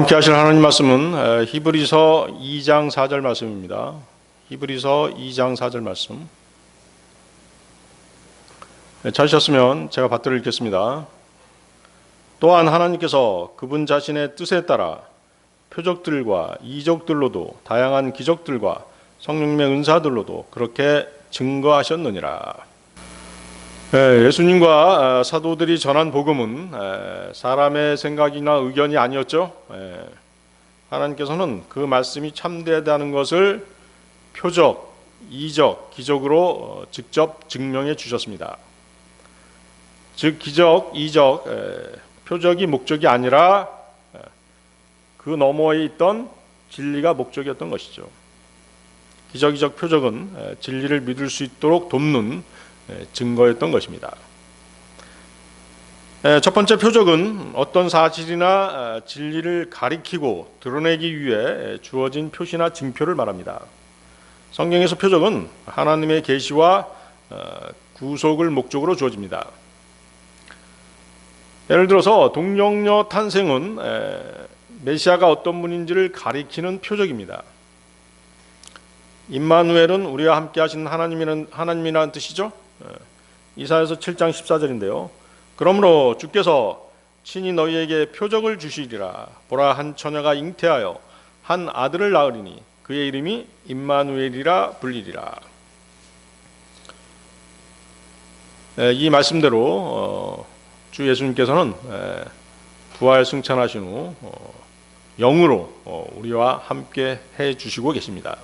함께 하실 하나님 말씀은 히브리서 2장 4절 말씀입니다. 히브리서 2장 4절 말씀. 찾으셨으면 제가 받들어 읽겠습니다. 또한 하나님께서 그분 자신의 뜻에 따라 표적들과 이적들로도 다양한 기적들과 성령님의 은사들로도 그렇게 증거하셨느니라. 예수님과 사도들이 전한 복음은 사람의 생각이나 의견이 아니었죠. 하나님께서는 그 말씀이 참되다는 것을 표적, 이적, 기적으로 직접 증명해 주셨습니다. 즉 기적, 이적, 표적이 목적이 아니라 그 너머에 있던 진리가 목적이었던 것이죠. 기적, 이적, 표적은 진리를 믿을 수 있도록 돕는 증거였던 것입니다. 첫 번째 표적은 어떤 사실이나 진리를 가리키고 드러내기 위해 주어진 표시나 징표를 말합니다. 성경에서 표적은 하나님의 계시와 구속을 목적으로 주어집니다. 예를 들어서 동정녀 탄생은 메시아가 어떤 분인지를 가리키는 표적입니다. 임마누엘은 우리와 함께 하신 하나님이라는 뜻이죠. 이사야서 7장 14절인데요. 그러므로 주께서 친히 너희에게 표적을 주시리라. 보라, 한 처녀가 잉태하여 한 아들을 낳으리니 그의 이름이 임마누엘이라 불리리라. 이 말씀대로 주 예수님께서는 부활 승천하신 후 영으로 우리와 함께 해 주시고 계십니다.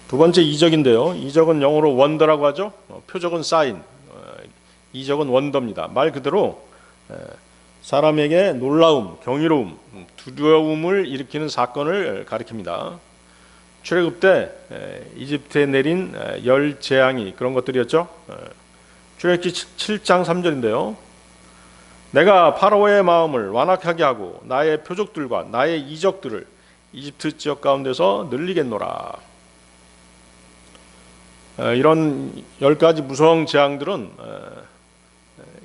두 번째 이적인데요. 이적은 영어로 원더라고 하죠. 표적은 사인, 이적은 원더입니다. 말 그대로 사람에게 놀라움, 경이로움, 두려움을 일으키는 사건을 가리킵니다. 출애굽 때 이집트에 내린 열 재앙이 그런 것들이었죠. 출애굽기 7장 3절인데요. 내가 파라오의 마음을 완악하게 하고 나의 표적들과 나의 이적들을 이집트 지역 가운데서 늘리겠노라. 이런 10가지 무서운 재앙들은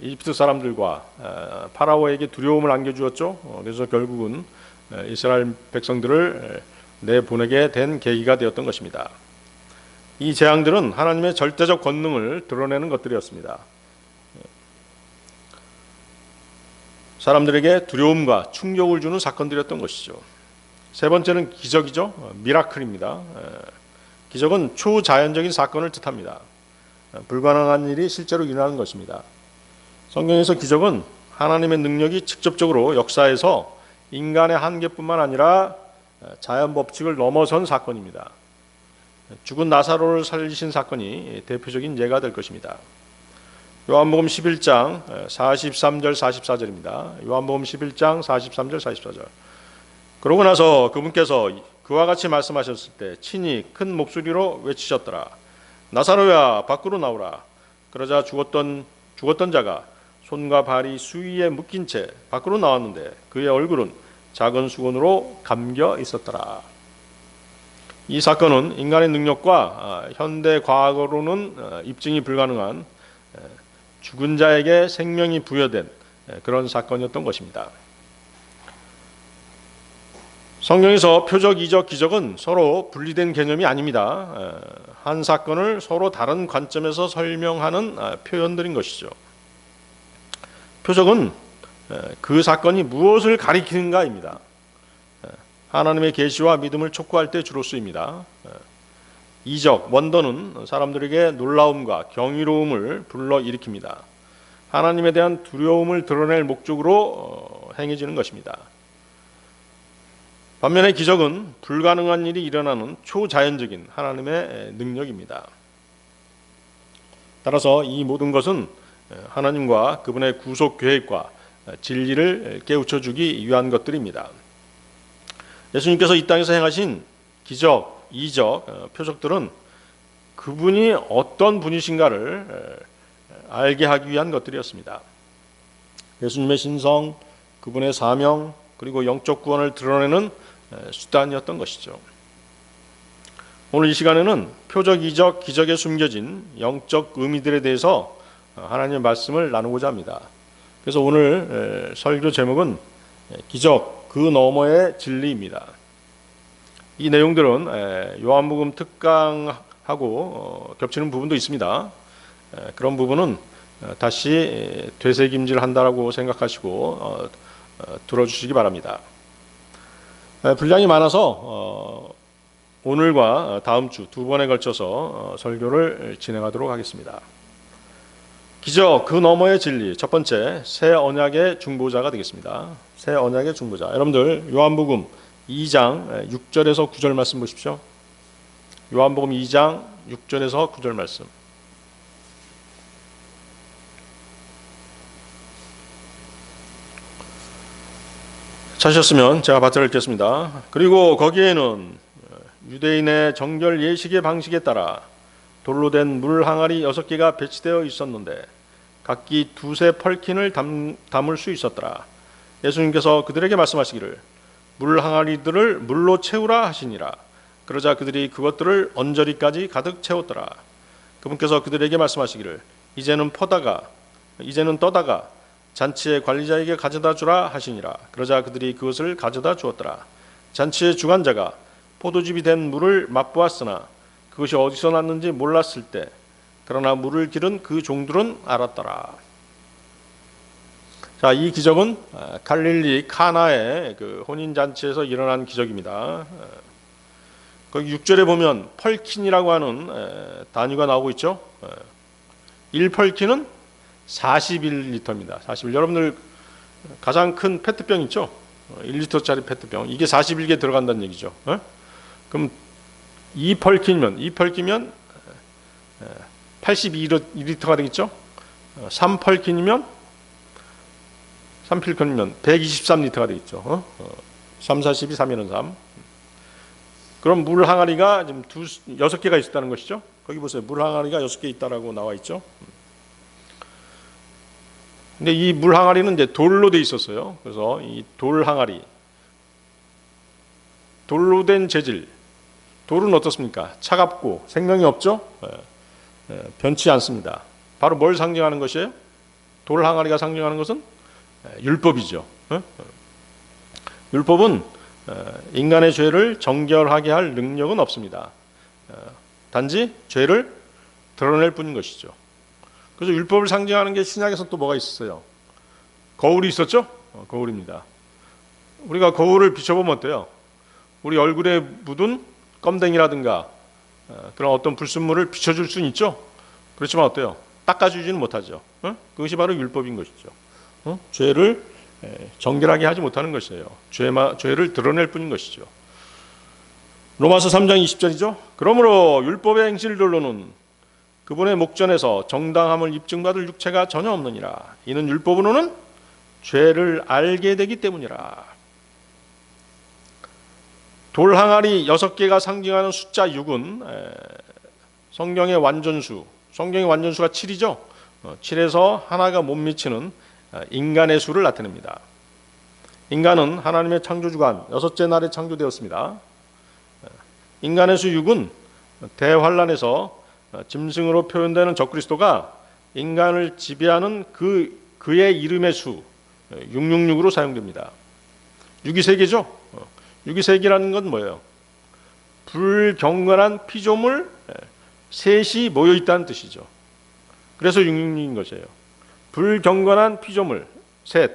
이집트 사람들과 파라오에게 두려움을 안겨주었죠. 그래서 결국은 이스라엘 백성들을 내보내게 된 계기가 되었던 것입니다. 이 재앙들은 하나님의 절대적 권능을 드러내는 것들이었습니다. 사람들에게 두려움과 충격을 주는 사건들이었던 것이죠. 세 번째는 기적이죠. 미라클입니다. 기적은 초자연적인 사건을 뜻합니다. 불가능한 일이 실제로 일어나는 것입니다. 성경에서 기적은 하나님의 능력이 직접적으로 역사해서 인간의 한계뿐만 아니라 자연 법칙을 넘어선 사건입니다. 죽은 나사로를 살리신 사건이 대표적인 예가 될 것입니다. 요한복음 11장 43절 44절입니다. 요한복음 11장 43절 44절. 그러고 나서 그분께서 그와 같이 말씀하셨을 때 친히 큰 목소리로 외치셨더라. 나사로야 밖으로 나오라. 그러자 죽었던 자가 손과 발이 수위에 묶인 채 밖으로 나왔는데 그의 얼굴은 작은 수건으로 감겨 있었더라. 이 사건은 인간의 능력과 현대 과학으로는 입증이 불가능한 죽은 자에게 생명이 부여된 그런 사건이었던 것입니다. 성경에서 표적, 이적, 기적은 서로 분리된 개념이 아닙니다. 한 사건을 서로 다른 관점에서 설명하는 표현들인 것이죠. 표적은 그 사건이 무엇을 가리키는가입니다. 하나님의 계시와 믿음을 촉구할 때 주로 쓰입니다. 이적, 원더는 사람들에게 놀라움과 경이로움을 불러일으킵니다. 하나님에 대한 두려움을 드러낼 목적으로 행해지는 것입니다. 반면에 기적은 불가능한 일이 일어나는 초자연적인 하나님의 능력입니다. 따라서 이 모든 것은 하나님과 그분의 구속 계획과 진리를 깨우쳐주기 위한 것들입니다. 예수님께서 이 땅에서 행하신 기적, 이적, 표적들은 그분이 어떤 분이신가를 알게 하기 위한 것들이었습니다. 예수님의 신성, 그분의 사명, 그리고 영적 구원을 드러내는 수단이었던 것이죠. 오늘 이 시간에는 표적, 이적, 기적에 숨겨진 영적 의미들에 대해서 하나님의 말씀을 나누고자 합니다. 그래서 오늘 설교 제목은 기적, 그 너머의 진리입니다. 이 내용들은 요한복음 특강하고 겹치는 부분도 있습니다. 그런 부분은 다시 되새김질한다라고 생각하시고 들어주시기 바랍니다. 분량이 많아서 오늘과 다음 주 두 번에 걸쳐서 설교를 진행하도록 하겠습니다. 기적 그 너머의 진리, 첫 번째 새 언약의 중보자가 되겠습니다. 새 언약의 중보자. 여러분들 요한복음 2장 6절에서 9절 말씀 보십시오. 요한복음 2장 6절에서 9절 말씀. 찾으셨으면 제가 받들어 읽겠습니다. 그리고 거기에는 유대인의 정결 예식의 방식에 따라 돌로 된 물 항아리 6개가 배치되어 있었는데 각기 두세 펄킨을 담을 수 있었더라. 예수님께서 그들에게 말씀하시기를 물 항아리들을 물로 채우라 하시니라. 그러자 그들이 그것들을 언저리까지 가득 채웠더라. 그분께서 그들에게 말씀하시기를 이제는 떠다가 잔치의 관리자에게 가져다 주라 하시니라. 그러자 그들이 그것을 가져다 주었더라. 잔치의 주관자가 포도즙이 된 물을 맛보았으나 그것이 어디서 났는지 몰랐을 때 그러나 물을 기른 그 종들은 알았더라. 자, 이 기적은 갈릴리 카나의 그 혼인 잔치에서 일어난 기적입니다. 거기 6절에 보면 펄킨이라고 하는 단위가 나오고 있죠. 1펄킨은 41리터입니다. 41. 여러분들 가장 큰 페트병 있죠? 1리터짜리 페트병. 이게 41개 들어간다는 얘기죠. 그럼 2펄킨이면 82리터가 되겠죠? 3펄킨이면 123리터가 되겠죠. 3, 42, 3이는 3. 그럼 물 항아리가 지금 6개가 있었다는 것이죠. 거기 보세요. 물 항아리가 6개 있다라고 나와 있죠. 근데 이 물 항아리는 이제 돌로 돼 있었어요. 그래서 이 돌 항아리, 돌로 된 재질, 돌은 어떻습니까? 차갑고 생명이 없죠? 변치 않습니다. 바로 뭘 상징하는 것이에요? 돌 항아리가 상징하는 것은 율법이죠. 율법은 인간의 죄를 정결하게 할 능력은 없습니다. 단지 죄를 드러낼 뿐인 것이죠. 그래서 율법을 상징하는 게 신약에서 또 뭐가 있었어요? 거울이 있었죠? 거울입니다. 우리가 거울을 비춰보면 어때요? 우리 얼굴에 묻은 껌댕이라든가 그런 어떤 불순물을 비춰줄 수는 있죠. 그렇지만 어때요? 닦아주지는 못하죠. 그것이 바로 율법인 것이죠. 죄를 정결하게 하지 못하는 것이에요. 죄를 드러낼 뿐인 것이죠. 로마서 3장 20절이죠. 그러므로 율법의 행실들로는 그분의 목전에서 정당함을 입증받을 육체가 전혀 없느니라. 이는 율법으로는 죄를 알게 되기 때문이라. 돌 항아리 6개가 상징하는 숫자 6은 성경의 완전수가 7이죠. 7에서 하나가 못 미치는 인간의 수를 나타냅니다. 인간은 하나님의 창조주간 6째 날에 창조되었습니다. 인간의 수 6은 대환란에서 짐승으로 표현되는 적그리스도가 인간을 지배하는 그의 이름의 수 666으로 사용됩니다. 6이 3개죠. 6이 3개라는 건 뭐예요? 불경건한 피조물 셋이 모여있다는 뜻이죠. 그래서 666인 것이에요. 불경건한 피조물 셋,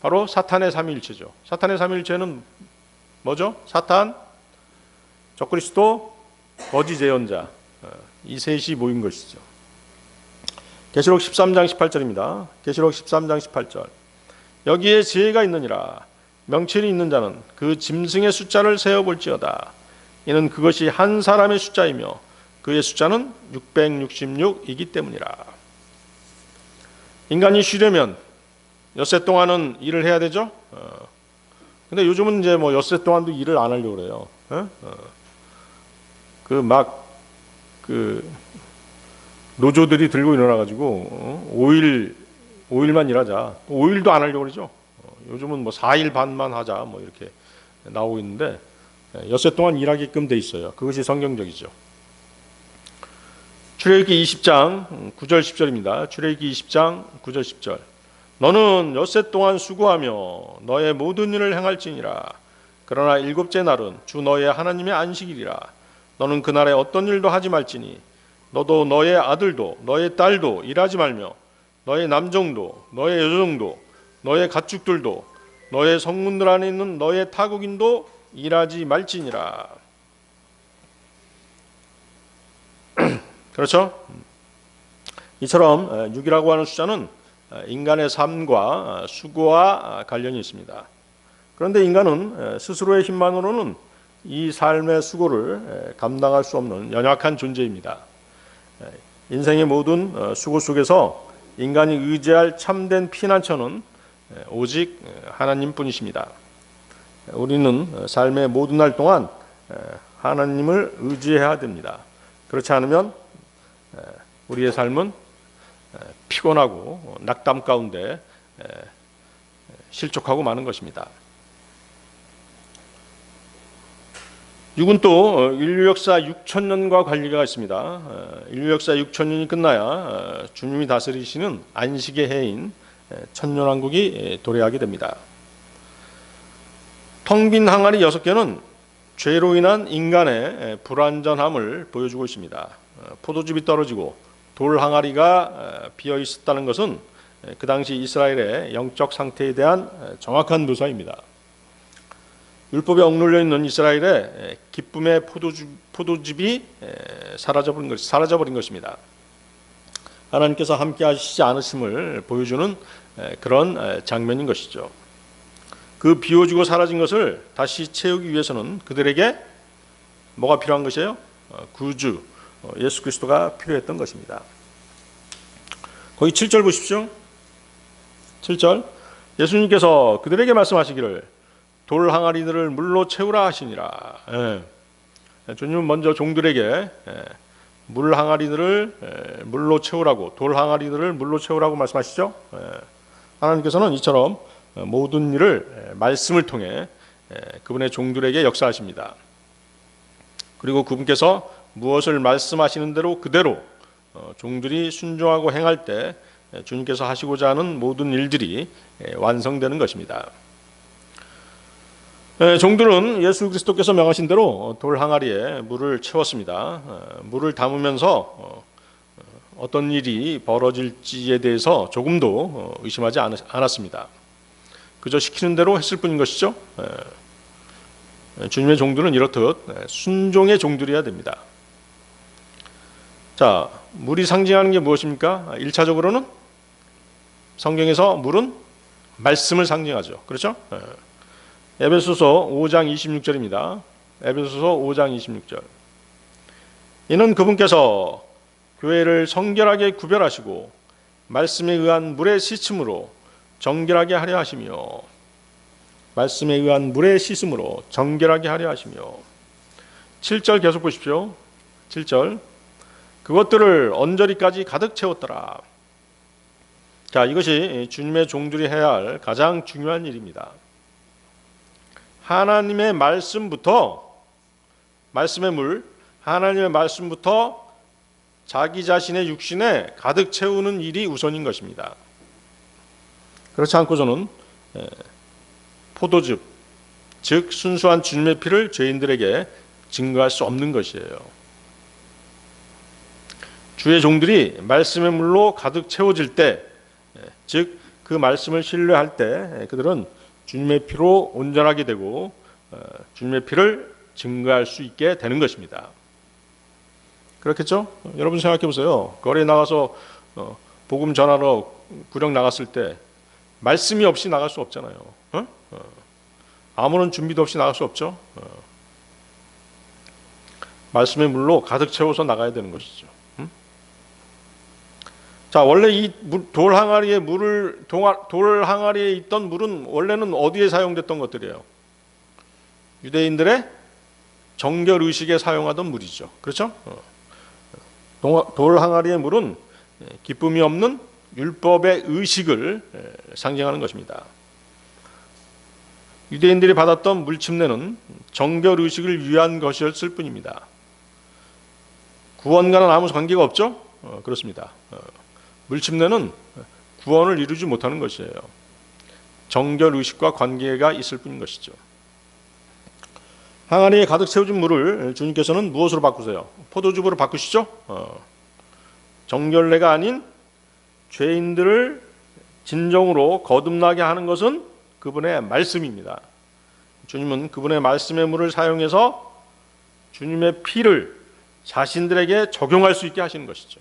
바로 사탄의 삼위일체죠. 사탄의 삼위일체는 뭐죠? 사탄, 적그리스도, 거짓 예언자, 이 셋이 모인 것이죠. 계시록 13장 18절입니다. 계시록 13장 18절. 여기에 지혜가 있느니라. 명철이 있는 자는 그 짐승의 숫자를 세어볼지어다. 이는 그것이 한 사람의 숫자이며 그의 숫자는 666이기 때문이라. 인간이 쉬려면 엿새 동안은 일을 해야 되죠. 근데 요즘은 이제 뭐 엿새 동안도 일을 안 하려고 그래요. 노조들이 들고 일어나가지고 5일만 일하자. 5일도 안 하려고 그러죠. 요즘은 뭐 4일 반만 하자 뭐 이렇게 나오고 있는데 엿새 동안 일하게끔 돼 있어요. 그것이 성경적이죠. 출애굽기 20장 9절 10절입니다. 출애굽기 20장 9절 10절. 너는 엿새 동안 수고하며 너의 모든 일을 행할지니라. 그러나 일곱째 날은 주 너의 하나님의 안식일이라. 너는 그날에 어떤 일도 하지 말지니 너도 너의 아들도 너의 딸도 일하지 말며 너의 남종도 너의 여종도 너의 가축들도 너의 성문들 안에 있는 너의 타국인도 일하지 말지니라. 그렇죠? 이처럼 6이라고 하는 숫자는 인간의 삶과 수고와 관련이 있습니다. 그런데 인간은 스스로의 힘만으로는 이 삶의 수고를 감당할 수 없는 연약한 존재입니다. 인생의 모든 수고 속에서 인간이 의지할 참된 피난처는 오직 하나님뿐이십니다. 우리는 삶의 모든 날 동안 하나님을 의지해야 됩니다. 그렇지 않으면 우리의 삶은 피곤하고 낙담 가운데 실족하고 마는 것입니다. 6은 또 인류 역사 6천년과 관계가 있습니다. 인류 역사 6천년이 끝나야 주님이 다스리시는 안식의 해인 천년왕국이 도래하게 됩니다. 텅 빈 항아리 6개는 죄로 인한 인간의 불완전함을 보여주고 있습니다. 포도즙이 떨어지고 돌 항아리가 비어 있었다는 것은 그 당시 이스라엘의 영적 상태에 대한 정확한 묘사입니다. 율법에 억눌려 있는 이스라엘의 기쁨의 포도즙이 사라져버린 것입니다. 하나님께서 함께 하시지 않으심을 보여주는 그런 장면인 것이죠. 그 비워지고 사라진 것을 다시 채우기 위해서는 그들에게 뭐가 필요한 것이에요? 구주 예수 그리스도가 필요했던 것입니다. 거기 7절 보십시오. 7절 예수님께서 그들에게 말씀하시기를 돌 항아리들을 물로 채우라 하시니라. 주님은 먼저 종들에게 물 항아리들을 물로 채우라고, 돌 항아리들을 물로 채우라고 말씀하시죠. 하나님께서는 이처럼 모든 일을 말씀을 통해 그분의 종들에게 역사하십니다. 그리고 그분께서 무엇을 말씀하시는 대로 그대로 종들이 순종하고 행할 때 주님께서 하시고자 하는 모든 일들이 완성되는 것입니다. 종들은 예수 그리스도께서 명하신 대로 돌 항아리에 물을 채웠습니다. 물을 담으면서 어떤 일이 벌어질지에 대해서 조금도 의심하지 않았습니다. 그저 시키는 대로 했을 뿐인 것이죠. 주님의 종들은 이렇듯 순종의 종들이어야 됩니다. 자, 물이 상징하는 게 무엇입니까? 1차적으로는 성경에서 물은 말씀을 상징하죠. 그렇죠? 에베소서 5장 26절입니다. 에베소서 5장 26절. 이는 그분께서 교회를 성결하게 구별하시고 말씀에 의한 물의 씻음으로 정결하게 하려 하시며, 말씀에 의한 물의 씻음으로 정결하게 하려 하시며. 7절 계속 보십시오. 7절. 그것들을 언저리까지 가득 채웠더라. 자, 이것이 주님의 종들이 해야 할 가장 중요한 일입니다. 하나님의 말씀부터, 말씀의 물, 하나님의 말씀부터 자기 자신의 육신에 가득 채우는 일이 우선인 것입니다. 그렇지 않고서는 포도즙, 즉 순수한 주님의 피를 죄인들에게 증거할 수 없는 것이에요. 주의 종들이 말씀의 물로 가득 채워질 때, 즉 그 말씀을 신뢰할 때 그들은 주님의 피로 온전하게 되고 주님의 피를 증거할 수 있게 되는 것입니다. 그렇겠죠? 여러분 생각해 보세요. 거리에 나가서 복음 전하러 구령 나갔을 때 말씀이 없이 나갈 수 없잖아요. 아무런 준비도 없이 나갈 수 없죠. 말씀의 물로 가득 채워서 나가야 되는 것이죠. 자, 원래 이 돌 항아리에 있던 물은 원래는 어디에 사용됐던 것들이에요? 유대인들의 정결 의식에 사용하던 물이죠. 그렇죠? 돌 항아리의 물은 기쁨이 없는 율법의 의식을 상징하는 것입니다. 유대인들이 받았던 물침례는 정결 의식을 위한 것이었을 뿐입니다. 구원과는 아무 관계가 없죠? 그렇습니다. 물침례는 구원을 이루지 못하는 것이에요. 정결 의식과 관계가 있을 뿐인 것이죠. 항아리에 가득 채워진 물을 주님께서는 무엇으로 바꾸세요? 포도즙으로 바꾸시죠? 정결례가 아닌 죄인들을 진정으로 거듭나게 하는 것은 그분의 말씀입니다. 주님은 그분의 말씀의 물을 사용해서 주님의 피를 자신들에게 적용할 수 있게 하시는 것이죠.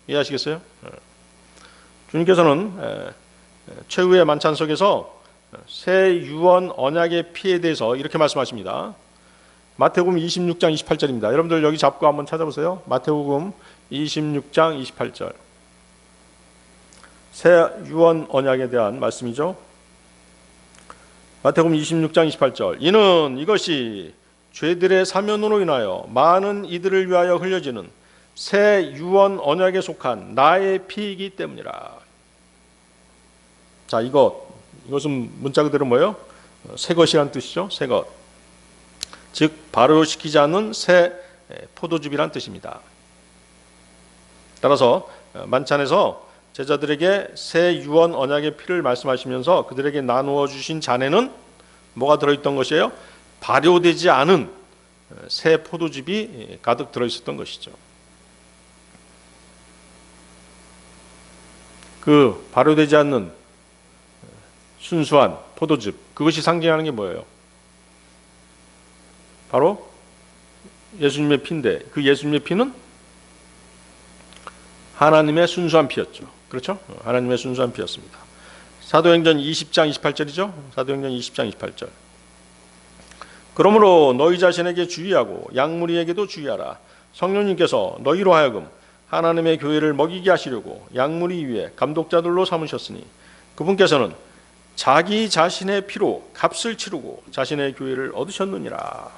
이해하시겠어요? 주님께서는 최후의 만찬석에서 새 유언 언약의 피에 대해서 이렇게 말씀하십니다. 마태복음 26장 28절입니다. 여러분들 여기 잡고 한번 찾아보세요. 마태복음 26장 28절. 새 유언 언약에 대한 말씀이죠. 마태복음 26장 28절. 이는 이것이 죄들의 사면으로 인하여 많은 이들을 위하여 흘려지는 새 유언 언약에 속한 나의 피이기 때문이라. 자, 이것은 문자 그대로 뭐예요? 새 것이란 뜻이죠. 새 것. 즉 발효시키지 않는 새 포도즙이란 뜻입니다. 따라서 만찬에서 제자들에게 새 유언 언약의 피를 말씀하시면서 그들에게 나누어 주신 잔에는 뭐가 들어있던 것이에요? 발효되지 않은 새 포도즙이 가득 들어있었던 것이죠. 그 발효되지 않는 순수한 포도즙, 그것이 상징하는 게 뭐예요? 바로 예수님의 피인데, 그 예수님의 피는 하나님의 순수한 피였죠. 그렇죠? 하나님의 순수한 피였습니다. 사도행전 20장 28절이죠. 사도행전 20장 28절. 그러므로 너희 자신에게 주의하고 양무리에게도 주의하라. 성령님께서 너희로 하여금 하나님의 교회를 먹이게 하시려고 양무리 위에 감독자들로 삼으셨으니 그분께서는 자기 자신의 피로 값을 치르고 자신의 교회를 얻으셨느니라.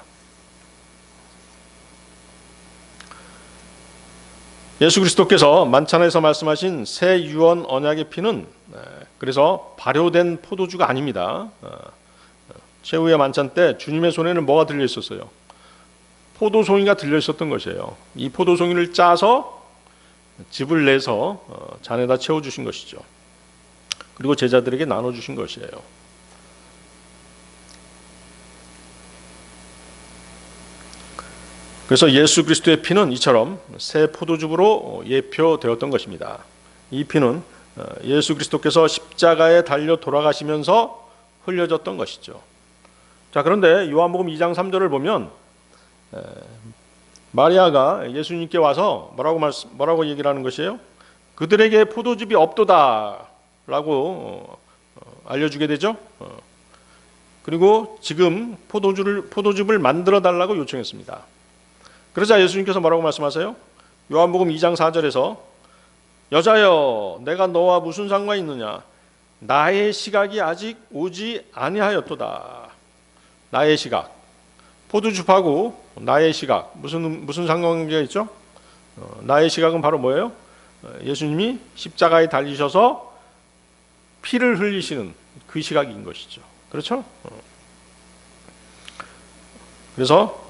예수 그리스도께서 만찬에서 말씀하신 새 유언 언약의 피는 그래서 발효된 포도주가 아닙니다. 최후의 만찬 때 주님의 손에는 뭐가 들려 있었어요? 포도송이가 들려 있었던 것이에요. 이 포도송이를 짜서 즙을 내서 잔에다 채워주신 것이죠. 그리고 제자들에게 나눠주신 것이에요. 그래서 예수 그리스도의 피는 이처럼 새 포도즙으로 예표되었던 것입니다. 이 피는 예수 그리스도께서 십자가에 달려 돌아가시면서 흘려졌던 것이죠. 자, 그런데 요한복음 2장 3절을 보면 마리아가 예수님께 와서 뭐라고 얘기를 하는 것이에요? 그들에게 포도즙이 없도다라고 알려주게 되죠. 그리고 지금 포도즙을 만들어 달라고 요청했습니다. 그러자 예수님께서 뭐라고 말씀하세요? 요한복음 2장 4절에서 여자여 내가 너와 무슨 상관이 있느냐? 나의 시각이 아직 오지 아니하였도다. 나의 시각. 포도즙하고 나의 시각. 무슨 상관관계가 있죠? 나의 시각은 바로 뭐예요? 예수님이 십자가에 달리셔서 피를 흘리시는 그 시각인 것이죠. 그렇죠? 그래서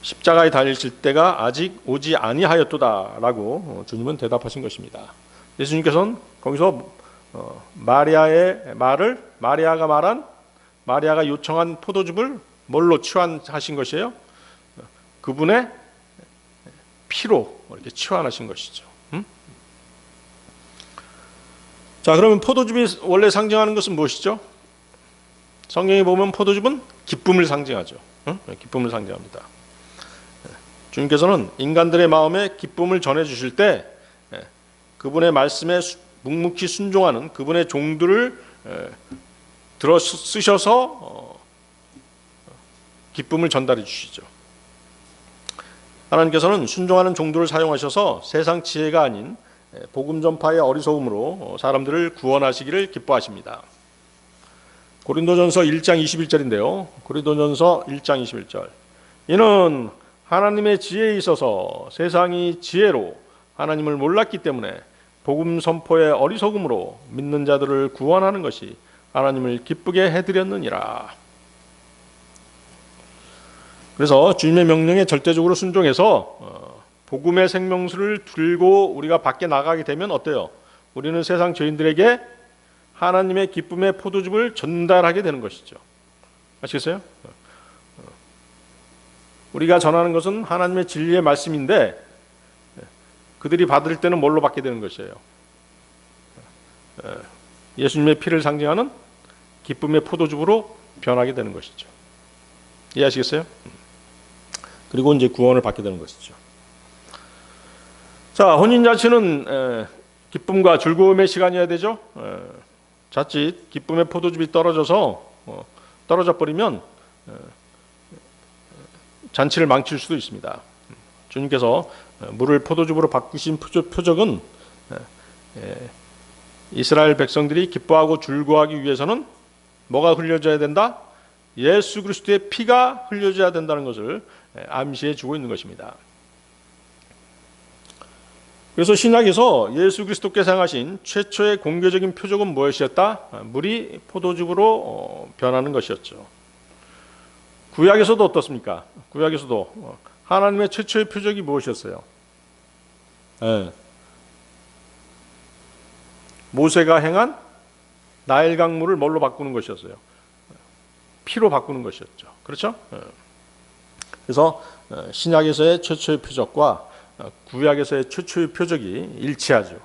십자가에 달리실 때가 아직 오지 아니하였도다라고 주님은 대답하신 것입니다. 예수님께서는 거기서 마리아의 말을 마리아가 요청한 포도즙을 뭘로 치환하신 것이에요? 그분의 피로 이렇게 치환하신 것이죠. 자, 그러면 포도즙이 원래 상징하는 것은 무엇이죠? 성경에 보면 포도즙은 기쁨을 상징하죠. 기쁨을 상징합니다. 주님께서는 인간들의 마음에 기쁨을 전해주실 때 그분의 말씀에 묵묵히 순종하는 그분의 종들을 들어 쓰셔서 기쁨을 전달해 주시죠. 하나님께서는 순종하는 종들을 사용하셔서 세상 지혜가 아닌 복음 전파의 어리석음으로 사람들을 구원하시기를 기뻐하십니다. 고린도전서 1장 21절인데요. 고린도전서 1장 21절. 이는 하나님의 지혜에 있어서 세상이 지혜로 하나님을 몰랐기 때문에 복음 선포의 어리석음으로 믿는 자들을 구원하는 것이 하나님을 기쁘게 해드렸느니라. 그래서 주님의 명령에 절대적으로 순종해서 복음의 생명수를 들고 우리가 밖에 나가게 되면 어때요? 우리는 세상 죄인들에게 하나님의 기쁨의 포도즙을 전달하게 되는 것이죠. 아시겠어요? 우리가 전하는 것은 하나님의 진리의 말씀인데 그들이 받을 때는 뭘로 받게 되는 것이에요? 예수님의 피를 상징하는 기쁨의 포도즙으로 변하게 되는 것이죠. 이해하시겠어요? 그리고 이제 구원을 받게 되는 것이죠. 자, 혼인잔치는 기쁨과 즐거움의 시간이어야 되죠. 자칫 기쁨의 포도즙이 떨어져 버리면 잔치를 망칠 수도 있습니다. 주님께서 물을 포도즙으로 바꾸신 표적은 이스라엘 백성들이 기뻐하고 즐거워하기 위해서는 뭐가 흘려져야 된다? 예수 그리스도의 피가 흘려져야 된다는 것을 암시해 주고 있는 것입니다. 그래서 신약에서 예수 그리스도께서 행하신 최초의 공개적인 표적은 무엇이었다? 물이 포도즙으로 변하는 것이었죠. 구약에서도 어떻습니까? 구약에서도 하나님의 최초의 표적이 무엇이었어요? 모세가 행한 나일 강물을 뭘로 바꾸는 것이었어요? 피로 바꾸는 것이었죠. 그렇죠? 그래서 신약에서의 최초의 표적과 구약에서의 최초의 표적이 일치하죠.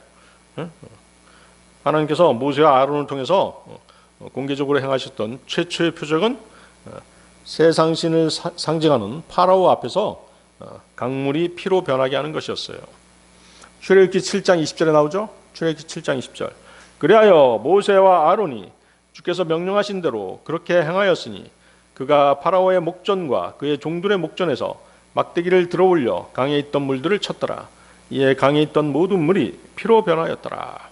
하나님께서 모세와 아론을 통해서 공개적으로 행하셨던 최초의 표적은 세상신을 상징하는 파라오 앞에서 강물이 피로 변하게 하는 것이었어요. 출애굽기 7장 20절에 나오죠. 출애굽기 7장 20절. 그리하여 모세와 아론이 주께서 명령하신 대로 그렇게 행하였으니 그가 파라오의 목전과 그의 종들의 목전에서 막대기를 들어올려 강에 있던 물들을 쳤더라. 이에 강에 있던 모든 물이 피로 변하였더라.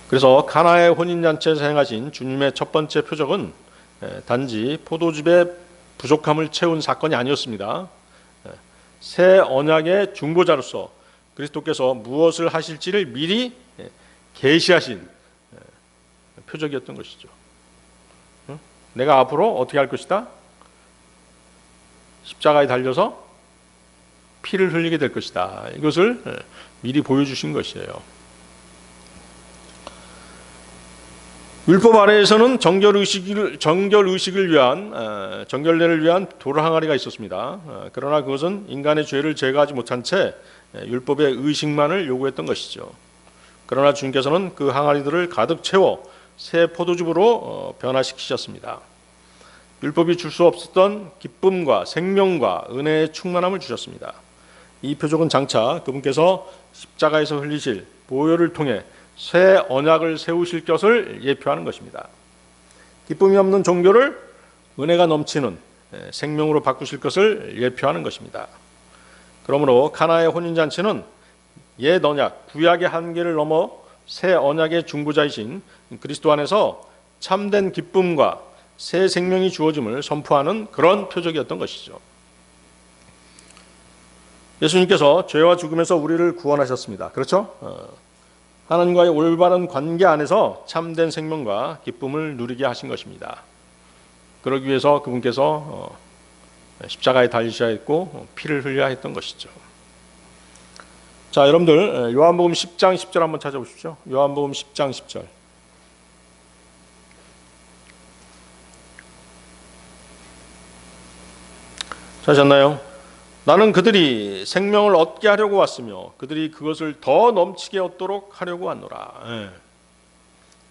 그래서 가나의 혼인잔치에서 행하신 주님의 첫 번째 표적은 단지 포도즙의 부족함을 채운 사건이 아니었습니다. 새 언약의 중보자로서 그리스도께서 무엇을 하실지를 미리 계시하신 표적이었던 것이죠. 내가 앞으로 어떻게 할 것이다? 십자가에 달려서 피를 흘리게 될 것이다. 이것을 미리 보여주신 것이에요. 율법 아래에서는 정결의식을 위한 정결례를 위한 돌 항아리가 있었습니다. 그러나 그것은 인간의 죄를 제거하지 못한 채 율법의 의식만을 요구했던 것이죠. 그러나 주님께서는 그 항아리들을 가득 채워 새 포도즙으로 변화시키셨습니다. 율법이 줄 수 없었던 기쁨과 생명과 은혜의 충만함을 주셨습니다. 이 표적은 장차 그분께서 십자가에서 흘리실 보혈을 통해 새 언약을 세우실 것을 예표하는 것입니다. 기쁨이 없는 종교를 은혜가 넘치는 생명으로 바꾸실 것을 예표하는 것입니다. 그러므로 카나의 혼인잔치는 옛 언약, 구약의 한계를 넘어 새 언약의 중보자이신 그리스도 안에서 참된 기쁨과 새 생명이 주어짐을 선포하는 그런 표적이었던 것이죠. 예수님께서 죄와 죽음에서 우리를 구원하셨습니다. 그렇죠? 하나님과의 올바른 관계 안에서 참된 생명과 기쁨을 누리게 하신 것입니다. 그러기 위해서 그분께서 십자가에 달리셔야 했고 피를 흘려야 했던 것이죠. 자, 여러분들 요한복음 10장 10절 한번 찾아보십시오. 요한복음 10장 10절. 찾으셨나요? 나는 그들이 생명을 얻게 하려고 왔으며 그들이 그것을 더 넘치게 얻도록 하려고 왔노라.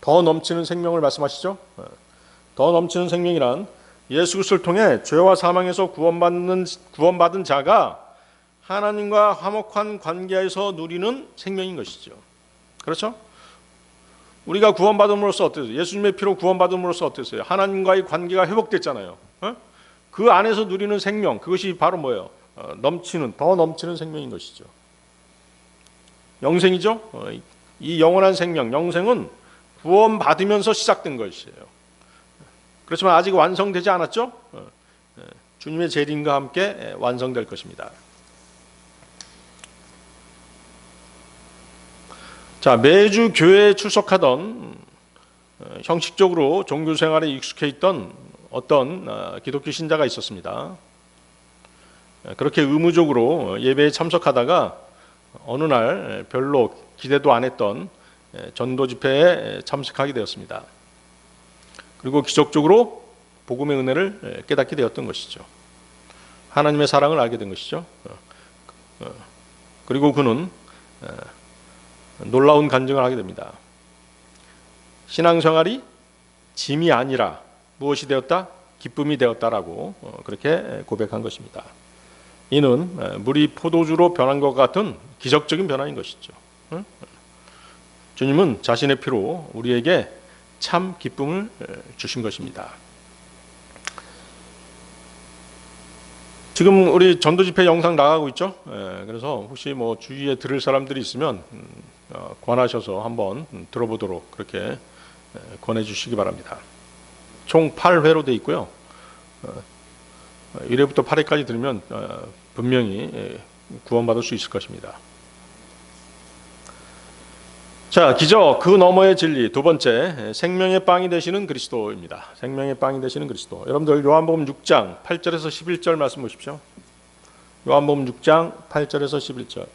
더 넘치는 생명을 말씀하시죠. 더 넘치는 생명이란 예수 그리스도를 통해 죄와 사망에서 구원받은 자가 하나님과 화목한 관계에서 누리는 생명인 것이죠. 그렇죠? 우리가 구원받음으로써 어땠어요? 예수님의 피로 구원받음으로써 어땠어요? 하나님과의 관계가 회복됐잖아요. 그 안에서 누리는 생명, 그것이 바로 뭐예요? 더 넘치는 생명인 것이죠. 영생이죠. 이 영원한 생명, 영생은 구원받으면서 시작된 것이에요. 그렇지만 아직 완성되지 않았죠. 주님의 재림과 함께 완성될 것입니다. 자, 매주 교회에 출석하던 형식적으로 종교 생활에 익숙해 있던 어떤 기독교 신자가 있었습니다. 그렇게 의무적으로 예배에 참석하다가 어느 날 별로 기대도 안 했던 전도 집회에 참석하게 되었습니다. 그리고 기적적으로 복음의 은혜를 깨닫게 되었던 것이죠. 하나님의 사랑을 알게 된 것이죠. 그리고 그는 놀라운 간증을 하게 됩니다. 신앙생활이 짐이 아니라 무엇이 되었다? 기쁨이 되었다라고 그렇게 고백한 것입니다. 이는 물이 포도주로 변한 것 같은 기적적인 변화인 것이죠. 주님은 자신의 피로 우리에게 참 기쁨을 주신 것입니다. 지금 우리 전도 집회 영상 나가고 있죠. 그래서 혹시 뭐 주위에 들을 사람들이 있으면 권하셔서 한번 들어보도록 그렇게 권해주시기 바랍니다. 총 8회로 되어 있고요. 1회부터 8회까지 들으면 분명히 구원받을 수 있을 것입니다. 자, 기적 그 너머의 진리 두 번째, 생명의 빵이 되시는 그리스도입니다. 생명의 빵이 되시는 그리스도. 여러분들 요한복음 6장 8절에서 11절 말씀 보십시오. 요한복음 6장 8절에서 11절.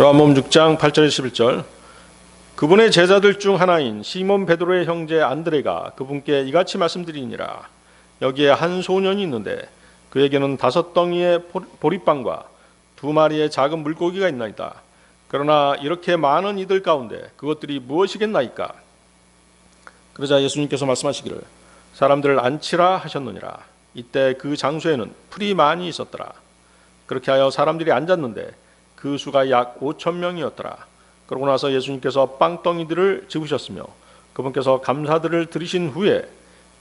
요한복음 6장 8절에서 11절. 그분의 제자들 중 하나인 시몬 베드로의 형제 안드레가 그분께 이같이 말씀드리니라. 여기에 한 소년이 있는데 그에게는 5덩이의 보리빵과 2마리의 작은 물고기가 있나이다. 그러나 이렇게 많은 이들 가운데 그것들이 무엇이겠나이까? 그러자 예수님께서 말씀하시기를 사람들을 앉히라 하셨느니라. 이때 그 장소에는 풀이 많이 있었더라. 그렇게 하여 사람들이 앉았는데 그 수가 약 5천 명이었더라. 그러고 나서 예수님께서 빵덩이들을 집으셨으며 그분께서 감사들을 드리신 후에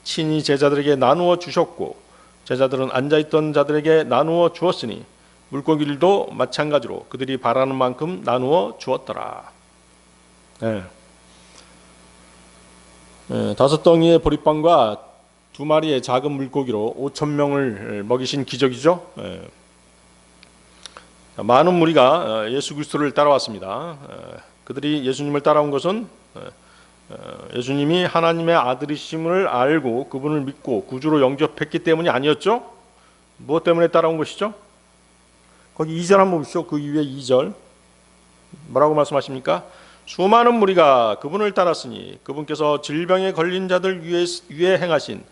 친히 제자들에게 나누어 주셨고 제자들은 앉아있던 자들에게 나누어 주었으니 물고기들도 마찬가지로 그들이 바라는 만큼 나누어 주었더라. 5덩이의 보리빵과 2마리의 작은 물고기로 5천 명을 먹이신 기적이죠. 많은 무리가 예수 그리스도를 따라왔습니다. 그들이 예수님을 따라온 것은 예수님이 하나님의 아들이심을 알고 그분을 믿고 구주로 영접했기 때문이 아니었죠? 무엇 때문에 따라온 것이죠? 거기 2절 한번 보십시오. 그 위에 2절 뭐라고 말씀하십니까? 수많은 무리가 그분을 따랐으니 그분께서 질병에 걸린 자들 위에 행하신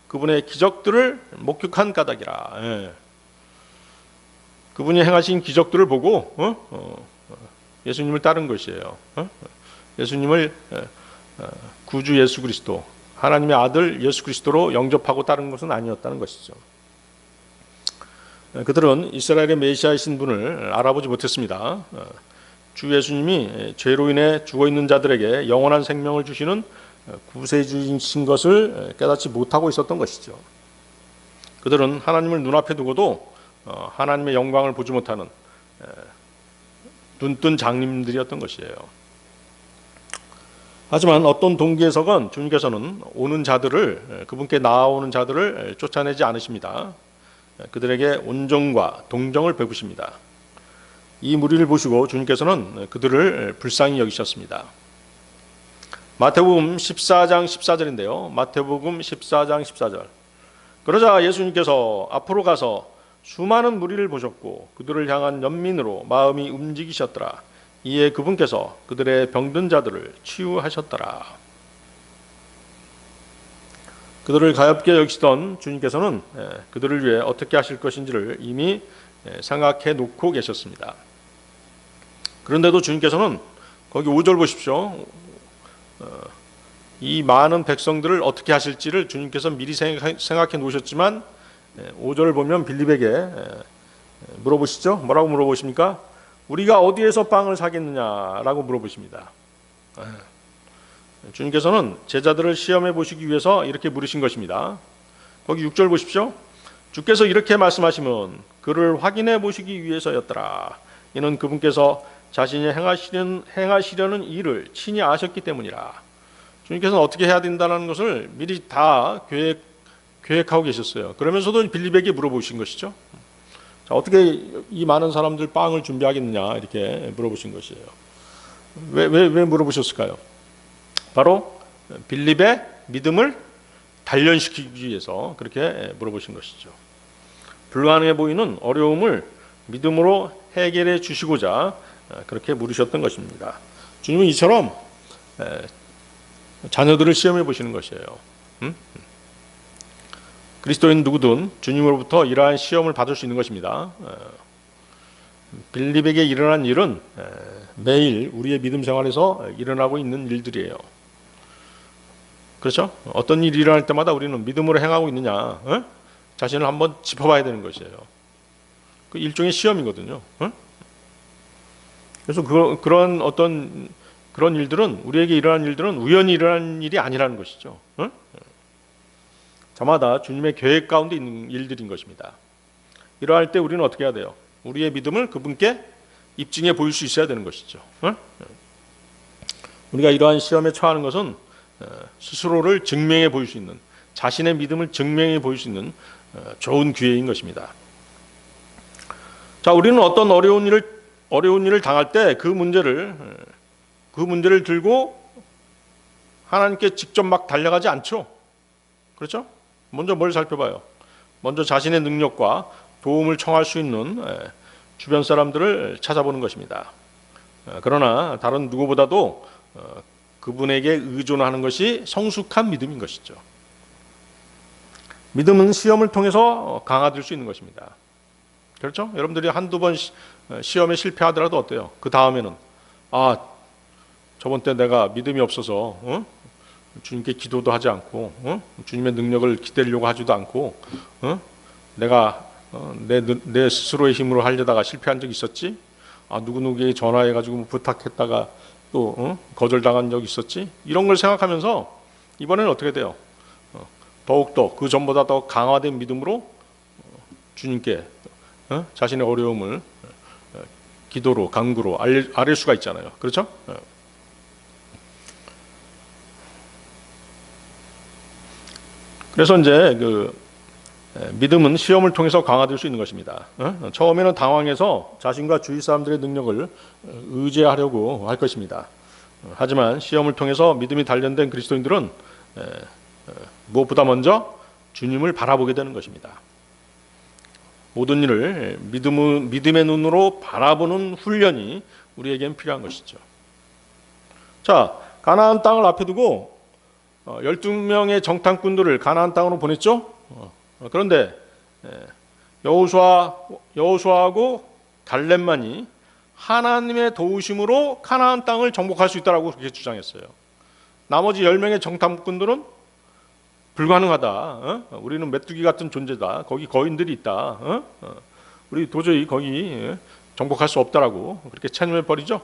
그분의 기적들을 목격한 까닭이라. 그분이 행하신 기적들을 보고 예수님을 따른 것이에요. 예수님을 구주 예수 그리스도, 하나님의 아들 예수 그리스도로 영접하고 따른 것은 아니었다는 것이죠. 그들은 이스라엘의 메시아이신 분을 알아보지 못했습니다. 주 예수님이 죄로 인해 죽어있는 자들에게 영원한 생명을 주시는 구세주이신 것을 깨닫지 못하고 있었던 것이죠. 그들은 하나님을 눈앞에 두고도 하나님의 영광을 보지 못하는 눈뜬 장님들이었던 것이에요. 하지만 어떤 동기에서건 주님께서는 오는 자들을, 그분께 나아오는 자들을 쫓아내지 않으십니다. 그들에게 온정과 동정을 베푸십니다. 이 무리를 보시고 주님께서는 그들을 불쌍히 여기셨습니다. 마태복음 14장 14절인데요. 마태복음 14장 14절. 그러자 예수님께서 앞으로 가서 수많은 무리를 보셨고 그들을 향한 연민으로 마음이 움직이셨더라. 이에 그분께서 그들의 병든 자들을 치유하셨더라. 그들을 가엾게 여기시던 주님께서는 그들을 위해 어떻게 하실 것인지를 이미 생각해 놓고 계셨습니다. 그런데도 주님께서는 거기 5절 보십시오. 이 많은 백성들을 어떻게 하실지를 주님께서 미리 생각해 놓으셨지만 5절을 보면 빌립에게 물어보시죠. 뭐라고 물어보십니까? 우리가 어디에서 빵을 사겠느냐라고 물어보십니다. 주님께서는 제자들을 시험해 보시기 위해서 이렇게 물으신 것입니다. 거기 6절 보십시오. 주께서 이렇게 말씀하시면 그를 확인해 보시기 위해서였더라. 이는 그분께서 자신이 행하시려는 일을 친히 아셨기 때문이라. 주님께서는 어떻게 해야 된다는 것을 미리 다 계획하고 계셨어요. 그러면서도 빌립에게 물어보신 것이죠. 자, 어떻게 이 많은 사람들 빵을 준비하겠느냐 이렇게 물어보신 것이에요. 왜 물어보셨을까요? 바로 빌립의 믿음을 단련시키기 위해서 그렇게 물어보신 것이죠. 불가능해 보이는 어려움을 믿음으로 해결해 주시고자 그렇게 물으셨던 것입니다. 주님은 이처럼 자녀들을 시험해 보시는 것이에요. 그리스도인 누구든 주님으로부터 이러한 시험을 받을 수 있는 것입니다. 빌립에게 일어난 일은 매일 우리의 믿음 생활에서 일어나고 있는 일들이에요. 그렇죠? 어떤 일이 일어날 때마다 우리는 믿음으로 행하고 있느냐, 자신을 한번 짚어봐야 되는 것이에요. 그 일종의 시험이거든요. 그래서 그런 일들은, 우리에게 일어난 일들은 우연히 일어난 일이 아니라는 것이죠. 저마다 주님의 계획 가운데 있는 일들인 것입니다. 이러할 때 우리는 어떻게 해야 돼요? 우리의 믿음을 그분께 입증해 보일 수 있어야 되는 것이죠. 우리가 이러한 시험에 처하는 것은 스스로를 증명해 보일 수 있는, 자신의 믿음을 증명해 보일 수 있는 좋은 기회인 것입니다. 자, 우리는 어떤 어려운 일을 당할 때 그 문제를 들고 하나님께 직접 막 달려가지 않죠. 그렇죠? 먼저 뭘 살펴봐요? 먼저 자신의 능력과 도움을 청할 수 있는 주변 사람들을 찾아보는 것입니다. 그러나 다른 누구보다도 그분에게 의존하는 것이 성숙한 믿음인 것이죠. 믿음은 시험을 통해서 강화될 수 있는 것입니다. 그렇죠? 여러분들이 한두 번 시험에 실패하더라도 어때요? 그 다음에는 저번 때 내가 믿음이 없어서 주님께 기도도 하지 않고 주님의 능력을 기다리려고 하지도 않고 내가 내 스스로의 힘으로 하려다가 실패한 적이 있었지? 누구누구에게 전화해가지고 부탁했다가 또 거절당한 적이 있었지? 이런 걸 생각하면서 이번에는 어떻게 돼요? 더욱더 그 전보다 더 강화된 믿음으로 주님께 자신의 어려움을 기도로, 간구로 아릴 수가 있잖아요. 그렇죠? 그래서 이제 믿음은 시험을 통해서 강화될 수 있는 것입니다. 처음에는 당황해서 자신과 주위 사람들의 능력을 의지하려고 할 것입니다. 하지만 시험을 통해서 믿음이 단련된 그리스도인들은 무엇보다 먼저 주님을 바라보게 되는 것입니다. 모든 일을 믿음의 눈으로 바라보는 훈련이 우리에겐 필요한 것이죠. 자, 가나안 땅을 앞에 두고 12명의 정탐꾼들을 가나안 땅으로 보냈죠. 그런데 여호수아하고 갈렙만이 하나님의 도우심으로 가나안 땅을 정복할 수 있다라고 그렇게 주장했어요. 나머지 10명의 정탐꾼들은 불가능하다. 우리는 메뚜기 같은 존재다. 거기 거인들이 있다. 우리 도저히 거기 정복할 수 없다라고 그렇게 체념해 버리죠.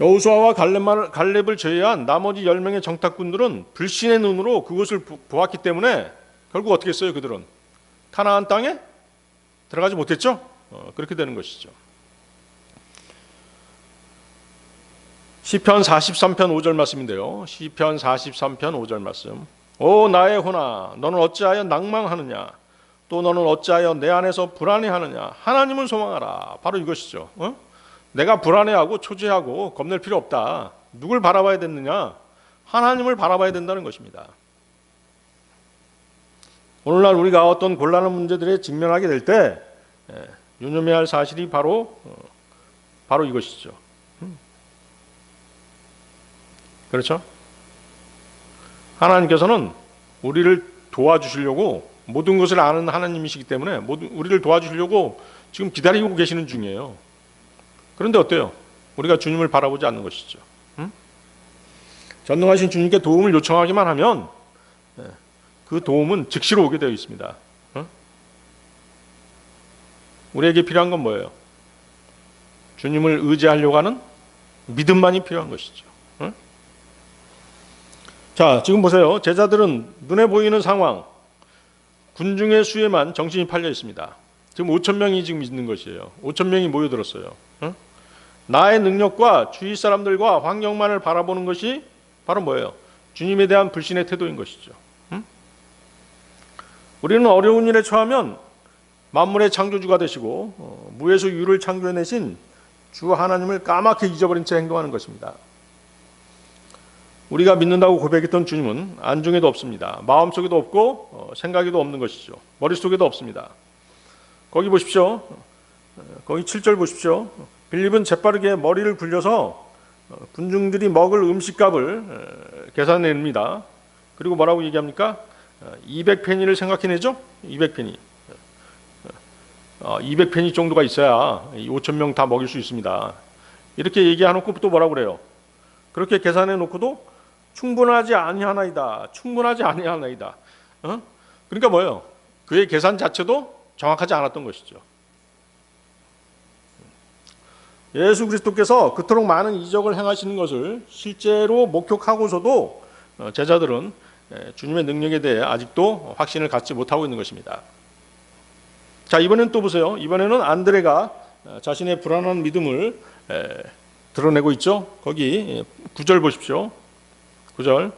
여호수아와 갈렙을 제외한 나머지 10명의 정탐꾼들은 불신의 눈으로 그것을 보았기 때문에 결국 어떻게 했어요? 그들은 가나안 땅에 들어가지 못했죠. 그렇게 되는 것이죠. 시편 43편 5절 말씀인데요. 시편 43편 5절 말씀. 오 나의 혼아, 너는 어찌하여 낭망하느냐? 또 너는 어찌하여 내 안에서 불안해하느냐? 하나님을 소망하라. 바로 이것이죠. 내가 불안해하고 초조해하고 겁낼 필요 없다. 누굴 바라봐야 되느냐? 하나님을 바라봐야 된다는 것입니다. 오늘날 우리가 어떤 곤란한 문제들에 직면하게 될 때 유념해야 할 사실이 바로 이것이죠. 그렇죠? 하나님께서는 우리를 도와주시려고 모든 것을 아는 하나님이시기 때문에 우리를 도와주시려고 지금 기다리고 계시는 중이에요. 그런데 어때요? 우리가 주님을 바라보지 않는 것이죠. 전능하신 주님께 도움을 요청하기만 하면 그 도움은 즉시로 오게 되어 있습니다. 우리에게 필요한 건 뭐예요? 주님을 의지하려고 하는 믿음만이 필요한 것이죠. 자, 지금 보세요. 제자들은 눈에 보이는 상황, 군중의 수에만 정신이 팔려 있습니다. 지금 5,000명이 지금 있는 것이에요. 5,000명이 모여들었어요. 나의 능력과 주위 사람들과 환경만을 바라보는 것이 바로 뭐예요? 주님에 대한 불신의 태도인 것이죠. 우리는 어려운 일에 처하면 만물의 창조주가 되시고 무에서 유를 창조해내신 주 하나님을 까맣게 잊어버린 채 행동하는 것입니다. 우리가 믿는다고 고백했던 주님은 안중에도 없습니다. 마음속에도 없고 생각에도 없는 것이죠. 머릿속에도 없습니다. 거기 보십시오. 거기 7절 보십시오. 빌립은 재빠르게 머리를 굴려서 군중들이 먹을 음식값을 계산해냅니다. 그리고 뭐라고 얘기합니까? 200페니를 생각해내죠? 200페니. 200페니 정도가 있어야 5,000명 다 먹일 수 있습니다. 이렇게 얘기해놓고 또 뭐라고 그래요? 그렇게 계산해놓고도 충분하지 아니하나이다. 충분하지 아니하나이다. 그러니까 뭐예요? 그의 계산 자체도 정확하지 않았던 것이죠. 예수 그리스도께서 그토록 많은 이적을 행하시는 것을 실제로 목격하고서도 제자들은 주님의 능력에 대해 아직도 확신을 갖지 못하고 있는 것입니다. 자, 이번엔 또 보세요. 이번에는 안드레가 자신의 불안한 믿음을 드러내고 있죠. 거기 9절 보십시오. 9절.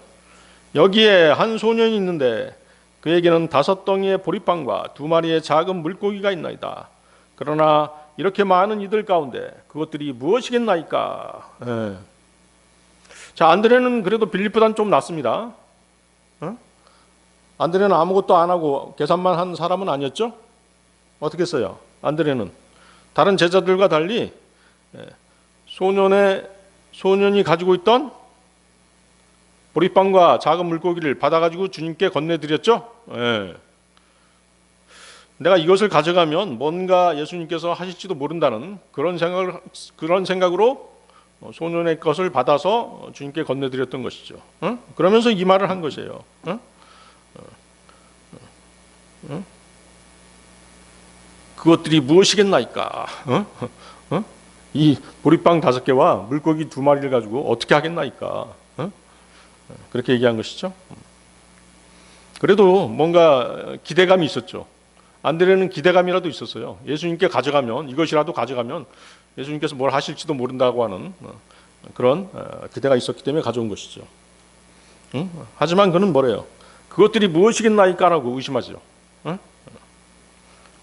여기에 한 소년이 있는데 그에게는 5덩이의 보리빵과 2마리의 작은 물고기가 있나이다. 그러나 이렇게 많은 이들 가운데 그것들이 무엇이겠나이까. 자, 안드레는 그래도 빌립보다는 좀 낫습니다. 안드레는 아무것도 안 하고 계산만 한 사람은 아니었죠? 어떻게 했어요? 안드레는 다른 제자들과 달리 소년이 가지고 있던 보리빵과 작은 물고기를 받아가지고 주님께 건네드렸죠. 내가 이것을 가져가면 뭔가 예수님께서 하실지도 모른다는 그런 생각으로 소년의 것을 받아서 주님께 건네드렸던 것이죠. 그러면서 이 말을 한 것이에요. 그것들이 무엇이겠나이까? 이 보리빵 5개와 물고기 2마리를 가지고 어떻게 하겠나이까? 그렇게 얘기한 것이죠. 그래도 뭔가 기대감이 있었죠. 안드레는 기대감이라도 있었어요. 예수님께 가져가면, 이것이라도 가져가면 예수님께서 뭘 하실지도 모른다고 하는 그런 기대가 있었기 때문에 가져온 것이죠. 하지만 그는 뭐래요? 그것들이 무엇이겠나이까라고 의심하죠.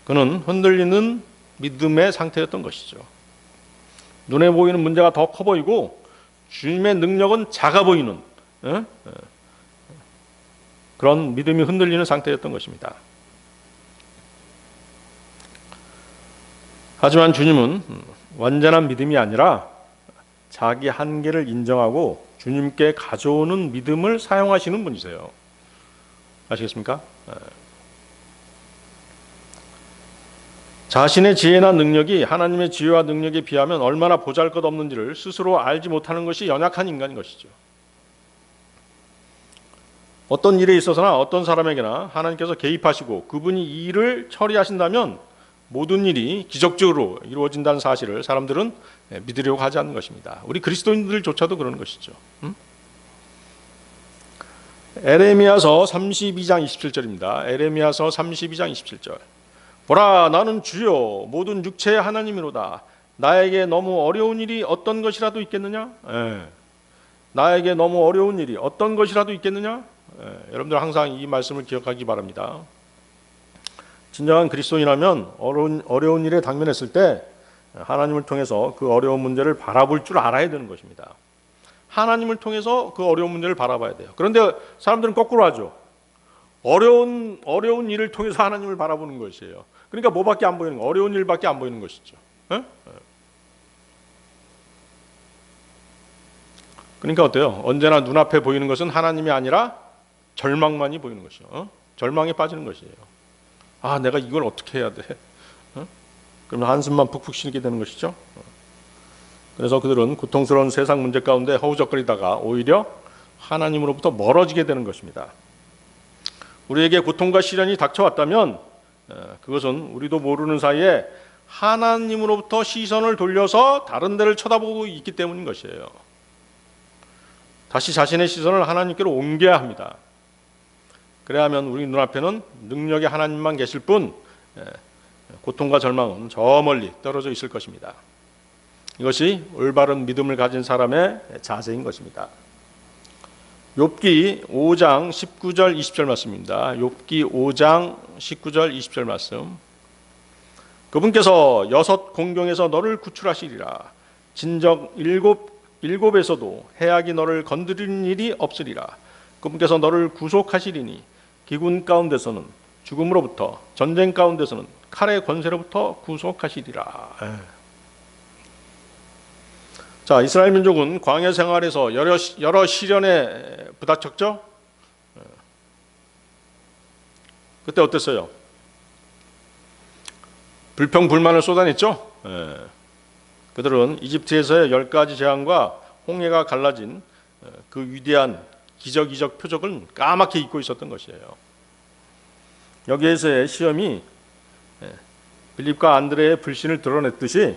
그는 흔들리는 믿음의 상태였던 것이죠. 눈에 보이는 문제가 더 커 보이고 주님의 능력은 작아 보이는 그런 믿음이 흔들리는 상태였던 것입니다. 하지만 주님은 완전한 믿음이 아니라 자기 한계를 인정하고 주님께 가져오는 믿음을 사용하시는 분이세요. 아시겠습니까? 자신의 지혜나 능력이 하나님의 지혜와 능력에 비하면 얼마나 보잘것없는지를 스스로 알지 못하는 것이 연약한 인간인 것이죠. 어떤 일에 있어서나 어떤 사람에게나 하나님께서 개입하시고 그분이 이 일을 처리하신다면 모든 일이 기적적으로 이루어진다는 사실을 사람들은 믿으려고 하지 않는 것입니다. 우리 그리스도인들조차도 그런 것이죠. 에레미야서 32장 27절입니다. 에레미야서 32장 27절. 보라, 나는 주여 모든 육체의 하나님이로다. 나에게 너무 어려운 일이 어떤 것이라도 있겠느냐? 나에게 너무 어려운 일이 어떤 것이라도 있겠느냐? 여러분들 항상 이 말씀을 기억하기 바랍니다. 진정한 그리스도인이라면 어려운 일에 당면했을 때 하나님을 통해서 그 어려운 문제를 바라볼 줄 알아야 되는 것입니다. 하나님을 통해서 그 어려운 문제를 바라봐야 돼요. 그런데 사람들은 거꾸로 하죠. 어려운 일을 통해서 하나님을 바라보는 것이에요. 그러니까 뭐밖에 안 보이는 거, 어려운 일밖에 안 보이는 것이죠. 그러니까 어때요? 언제나 눈앞에 보이는 것은 하나님이 아니라 절망만이 보이는 것이죠. 절망에 빠지는 것이에요. 아, 내가 이걸 어떻게 해야 돼? 그러면 한숨만 푹푹 쉬게 되는 것이죠. 그래서 그들은 고통스러운 세상 문제 가운데 허우적거리다가 오히려 하나님으로부터 멀어지게 되는 것입니다. 우리에게 고통과 시련이 닥쳐왔다면 그것은 우리도 모르는 사이에 하나님으로부터 시선을 돌려서 다른 데를 쳐다보고 있기 때문인 것이에요. 다시 자신의 시선을 하나님께로 옮겨야 합니다. 그래야 하면 우리 눈앞에는 능력의 하나님만 계실 뿐 고통과 절망은 저 멀리 떨어져 있을 것입니다. 이것이 올바른 믿음을 가진 사람의 자세인 것입니다. 욥기 5장 19절 20절 말씀입니다. 욥기 5장 19절 20절 말씀. 그분께서 6 공경에서 너를 구출하시리라. 진적 7 일곱에서도 해악이 너를 건드리는 일이 없으리라. 그분께서 너를 구속하시리니 기군 가운데서는 죽음으로부터, 전쟁 가운데서는 칼의 권세로부터 구속하시리라. 자, 이스라엘 민족은 광야 생활에서 여러 시련에 부닥쳤죠. 그때 어땠어요? 불평 불만을 쏟아냈죠. 그들은 이집트에서의 10가지 재앙과 홍해가 갈라진 그 위대한 기적이적 표적을 까맣게 잊고 있었던 것이에요. 여기에서의 시험이 빌립과 안드레의 불신을 드러냈듯이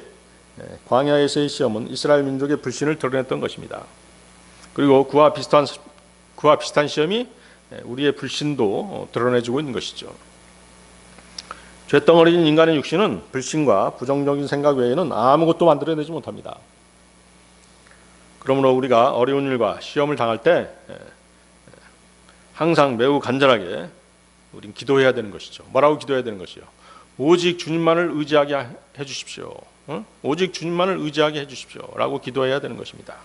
광야에서의 시험은 이스라엘 민족의 불신을 드러냈던 것입니다. 그리고 그와 비슷한 시험이 우리의 불신도 드러내주고 있는 것이죠. 죄덩어리인 인간의 육신은 불신과 부정적인 생각 외에는 아무것도 만들어내지 못합니다. 그러므로 우리가 어려운 일과 시험을 당할 때 항상 매우 간절하게 우린 기도해야 되는 것이죠. 뭐라고 기도해야 되는 것이요? 오직 주님만을 의지하게 해주십시오. 오직 주님만을 의지하게 해주십시오. 라고 기도해야 되는 것입니다.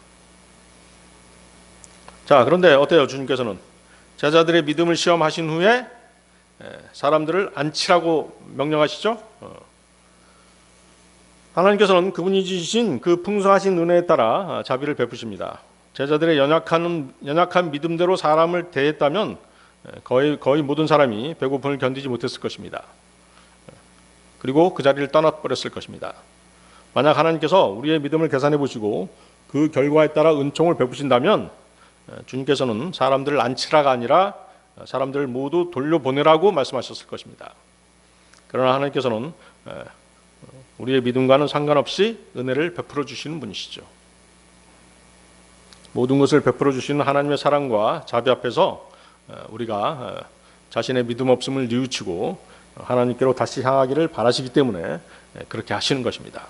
자, 그런데 어때요? 주님께서는 제자들의 믿음을 시험하신 후에 사람들을 안치라고 명령하시죠. 하나님께서는 그분이 주신 그 풍성하신 은혜에 따라 자비를 베푸십니다. 제자들의 연약한 믿음대로 사람을 대했다면 거의 모든 사람이 배고픔을 견디지 못했을 것입니다. 그리고 그 자리를 떠나버렸을 것입니다. 만약 하나님께서 우리의 믿음을 계산해 보시고 그 결과에 따라 은총을 베푸신다면 주님께서는 사람들을 안치라가 아니라 사람들을 모두 돌려보내라고 말씀하셨을 것입니다. 그러나 하나님께서는 우리의 믿음과는 상관없이 은혜를 베풀어 주시는 분이시죠. 모든 것을 베풀어 주시는 하나님의 사랑과 자비 앞에서 우리가 자신의 믿음 없음을 뉘우치고 하나님께로 다시 향하기를 바라시기 때문에 그렇게 하시는 것입니다.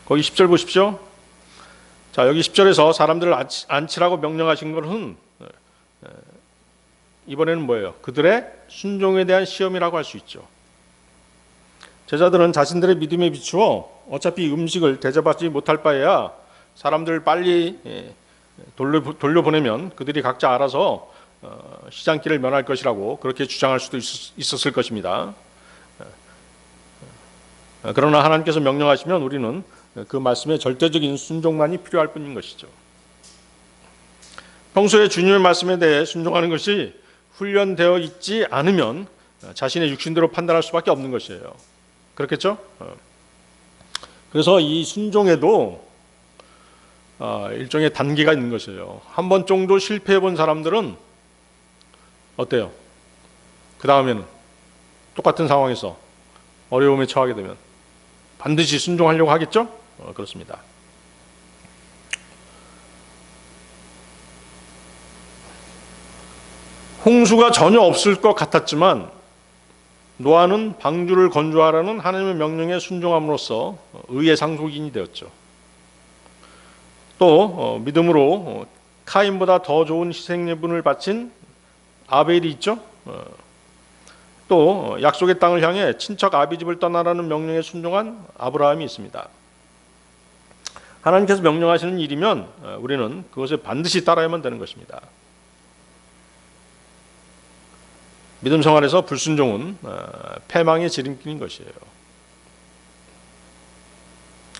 거기 10절 보십시오. 자, 여기 10절에서 사람들을 안치라고 명령하신 것은 이번에는 뭐예요? 그들의 순종에 대한 시험이라고 할 수 있죠. 제자들은 자신들의 믿음에 비추어 어차피 음식을 대접하지 못할 바에야 사람들을 빨리 돌려보내면 그들이 각자 알아서 시장길을 면할 것이라고 그렇게 주장할 수도 있었을 것입니다. 그러나 하나님께서 명령하시면 우리는 그 말씀에 절대적인 순종만이 필요할 뿐인 것이죠. 평소에 주님의 말씀에 대해 순종하는 것이 훈련되어 있지 않으면 자신의 육신대로 판단할 수밖에 없는 것이에요. 그렇겠죠? 그래서 이 순종에도 일종의 단계가 있는 것이에요. 한 번 정도 실패해 본 사람들은 어때요? 그 다음에는 똑같은 상황에서 어려움에 처하게 되면 반드시 순종하려고 하겠죠? 그렇습니다. 홍수가 전혀 없을 것 같았지만 노아는 방주를 건조하라는 하나님의 명령에 순종함으로써 의의 상속인이 되었죠. 또 믿음으로 카인보다 더 좋은 희생예물을 바친 아벨이 있죠. 또 약속의 땅을 향해 친척 아비집을 떠나라는 명령에 순종한 아브라함이 있습니다. 하나님께서 명령하시는 일이면 우리는 그것에 반드시 따라야만 되는 것입니다. 믿음 생활에서 불순종은 패망의 지름길인 것이에요.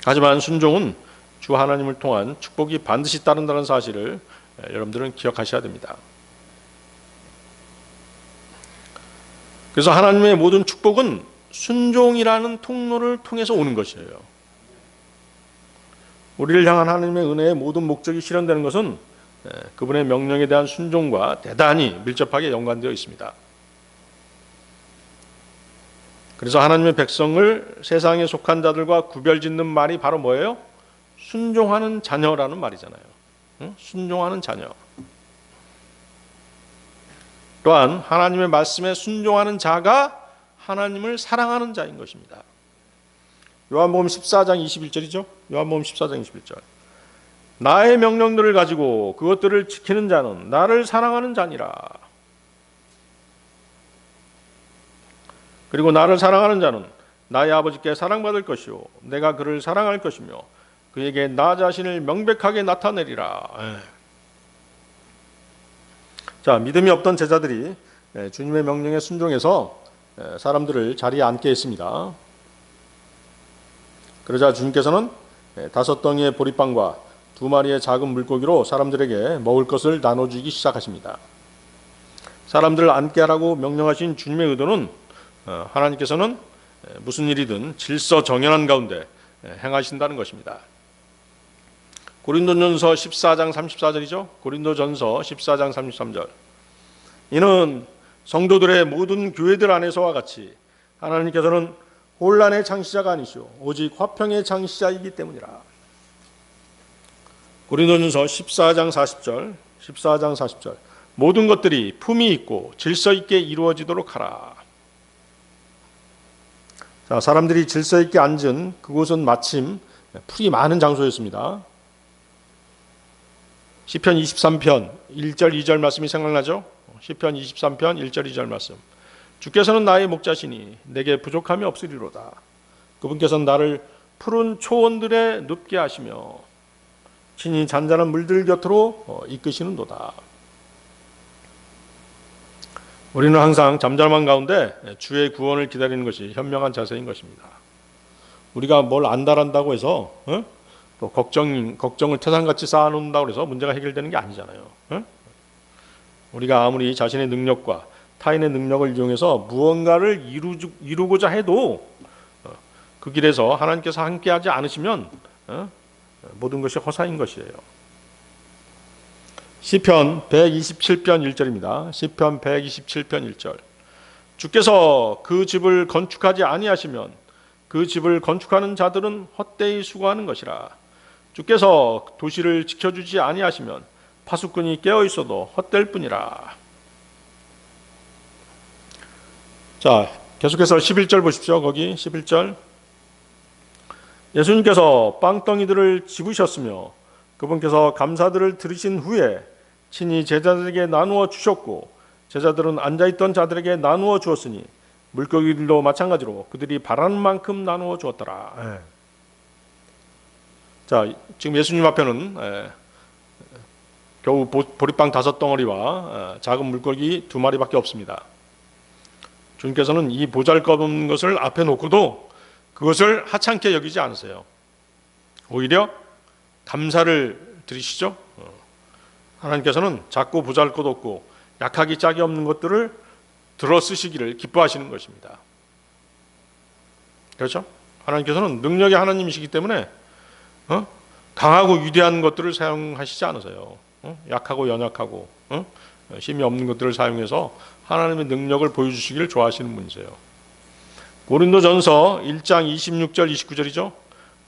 하지만 순종은 주 하나님을 통한 축복이 반드시 따른다는 사실을 여러분들은 기억하셔야 됩니다. 그래서 하나님의 모든 축복은 순종이라는 통로를 통해서 오는 것이에요. 우리를 향한 하나님의 은혜의 모든 목적이 실현되는 것은 그분의 명령에 대한 순종과 대단히 밀접하게 연관되어 있습니다. 그래서 하나님의 백성을 세상에 속한 자들과 구별짓는 말이 바로 뭐예요? 순종하는 자녀라는 말이잖아요. 순종하는 자녀. 또한 하나님의 말씀에 순종하는 자가 하나님을 사랑하는 자인 것입니다. 요한복음 14장 21절이죠. 요한복음 14장 21절. 나의 명령들을 가지고 그것들을 지키는 자는 나를 사랑하는 자니라. 그리고 나를 사랑하는 자는 나의 아버지께 사랑받을 것이요 내가 그를 사랑할 것이며 그에게 나 자신을 명백하게 나타내리라. 자, 믿음이 없던 제자들이 주님의 명령에 순종해서 사람들을 자리에 앉게 했습니다. 그러자 주님께서는 5덩이의 보리빵과 2마리의 작은 물고기로 사람들에게 먹을 것을 나눠주기 시작하십니다. 사람들을 앉게 하라고 명령하신 주님의 의도는 하나님께서는 무슨 일이든 질서 정연한 가운데 행하신다는 것입니다. 고린도전서 14장 34절이죠. 고린도전서 14장 33절. 이는 성도들의 모든 교회들 안에서와 같이 하나님께서는 혼란의 창시자가 아니시오 오직 화평의 창시자이기 때문이라. 고린도전서 14장 40절. 14장 40절. 모든 것들이 품위 있고 질서 있게 이루어지도록 하라. 자, 사람들이 질서 있게 앉은 그곳은 마침 풀이 많은 장소였습니다. 시편 23편 1절 2절 말씀이 생각나죠? 시편 23편 1절 2절 말씀. 주께서는 나의 목자시니 내게 부족함이 없으리로다. 그분께서는 나를 푸른 초원들에 눕게 하시며 친히 잔잔한 물들 곁으로 이끄시는도다. 우리는 항상 잠잠한 가운데 주의 구원을 기다리는 것이 현명한 자세인 것입니다. 우리가 뭘 안다란다고 해서 또 걱정을 태산같이 쌓아놓는다고 해서 문제가 해결되는 게 아니잖아요. 우리가 아무리 자신의 능력과 타인의 능력을 이용해서 무언가를 이루고자 해도 그 길에서 하나님께서 함께하지 않으시면 모든 것이 허사인 것이에요. 시편 127편 1절입니다. 시편 127편 1절. 주께서 그 집을 건축하지 아니하시면 그 집을 건축하는 자들은 헛되이 수고하는 것이라. 주께서 도시를 지켜주지 아니하시면 파수꾼이 깨어 있어도 헛될 뿐이라. 자, 계속해서 11절 보십시오. 거기 11절. 예수님께서 빵덩이들을 집으셨으며 그분께서 감사들을 들으신 후에 친히 제자들에게 나누어 주셨고 제자들은 앉아있던 자들에게 나누어 주었으니 물고기들도 마찬가지로 그들이 바라는 만큼 나누어 주었더라. 자, 지금 예수님 앞에는 겨우 보리빵 5덩어리와 작은 물고기 2마리밖에 없습니다. 주님께서는 이 보잘것없는 것을 앞에 놓고도 그것을 하찮게 여기지 않으세요. 오히려 감사를 드리시죠. 하나님께서는 작고 보잘것없고 약하기 짝이 없는 것들을 들어 쓰시기를 기뻐하시는 것입니다. 그렇죠? 하나님께서는 능력의 하나님이시기 때문에 강하고 위대한 것들을 사용하시지 않으세요. 약하고 연약하고 힘이 없는 것들을 사용해서 하나님의 능력을 보여주시기를 좋아하시는 분이세요. 고린도전서 1장 26절 29절이죠.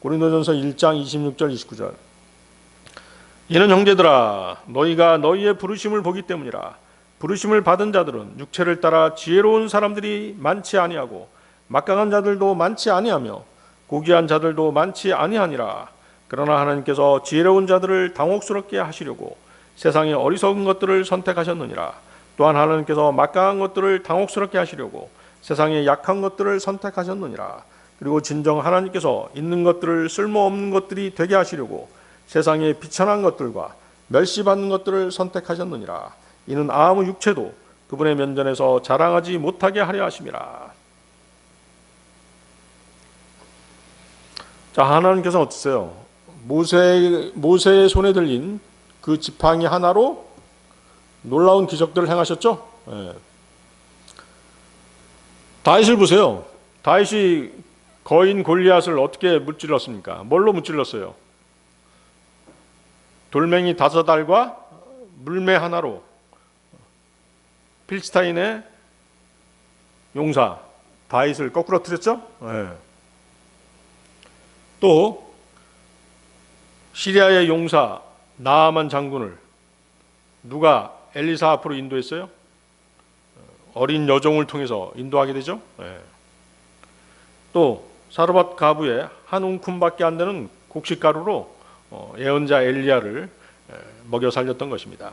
고린도전서 1장 26절 29절. 이는 형제들아 너희가 너희의 부르심을 보기 때문이라. 부르심을 받은 자들은 육체를 따라 지혜로운 사람들이 많지 아니하고 막강한 자들도 많지 아니하며 고귀한 자들도 많지 아니하니라. 그러나 하나님께서 지혜로운 자들을 당혹스럽게 하시려고 세상의 어리석은 것들을 선택하셨느니라. 또한 하나님께서 막강한 것들을 당혹스럽게 하시려고 세상의 약한 것들을 선택하셨느니라. 그리고 진정 하나님께서 있는 것들을 쓸모없는 것들이 되게 하시려고 세상의 비천한 것들과 멸시받는 것들을 선택하셨느니라. 이는 아무 육체도 그분의 면전에서 자랑하지 못하게 하려 하심이라. 자, 하나님께서 어떠세요? 모세의 손에 들린 그 지팡이 하나로 놀라운 기적들을 행하셨죠? 다윗을 보세요. 다윗이 거인 골리앗을 어떻게 무찔렀습니까? 뭘로 무찔렀어요? 돌멩이 5알과 물매 하나로 필스타인의 용사 다윗을 거꾸로 틀었죠? 또 시리아의 용사 나아만 장군을 누가 엘리사 앞으로 인도했어요? 어린 여종을 통해서 인도하게 되죠. 또 사르밧 가부의 한 움큼밖에 안 되는 곡식가루로 예언자 엘리야를 먹여 살렸던 것입니다.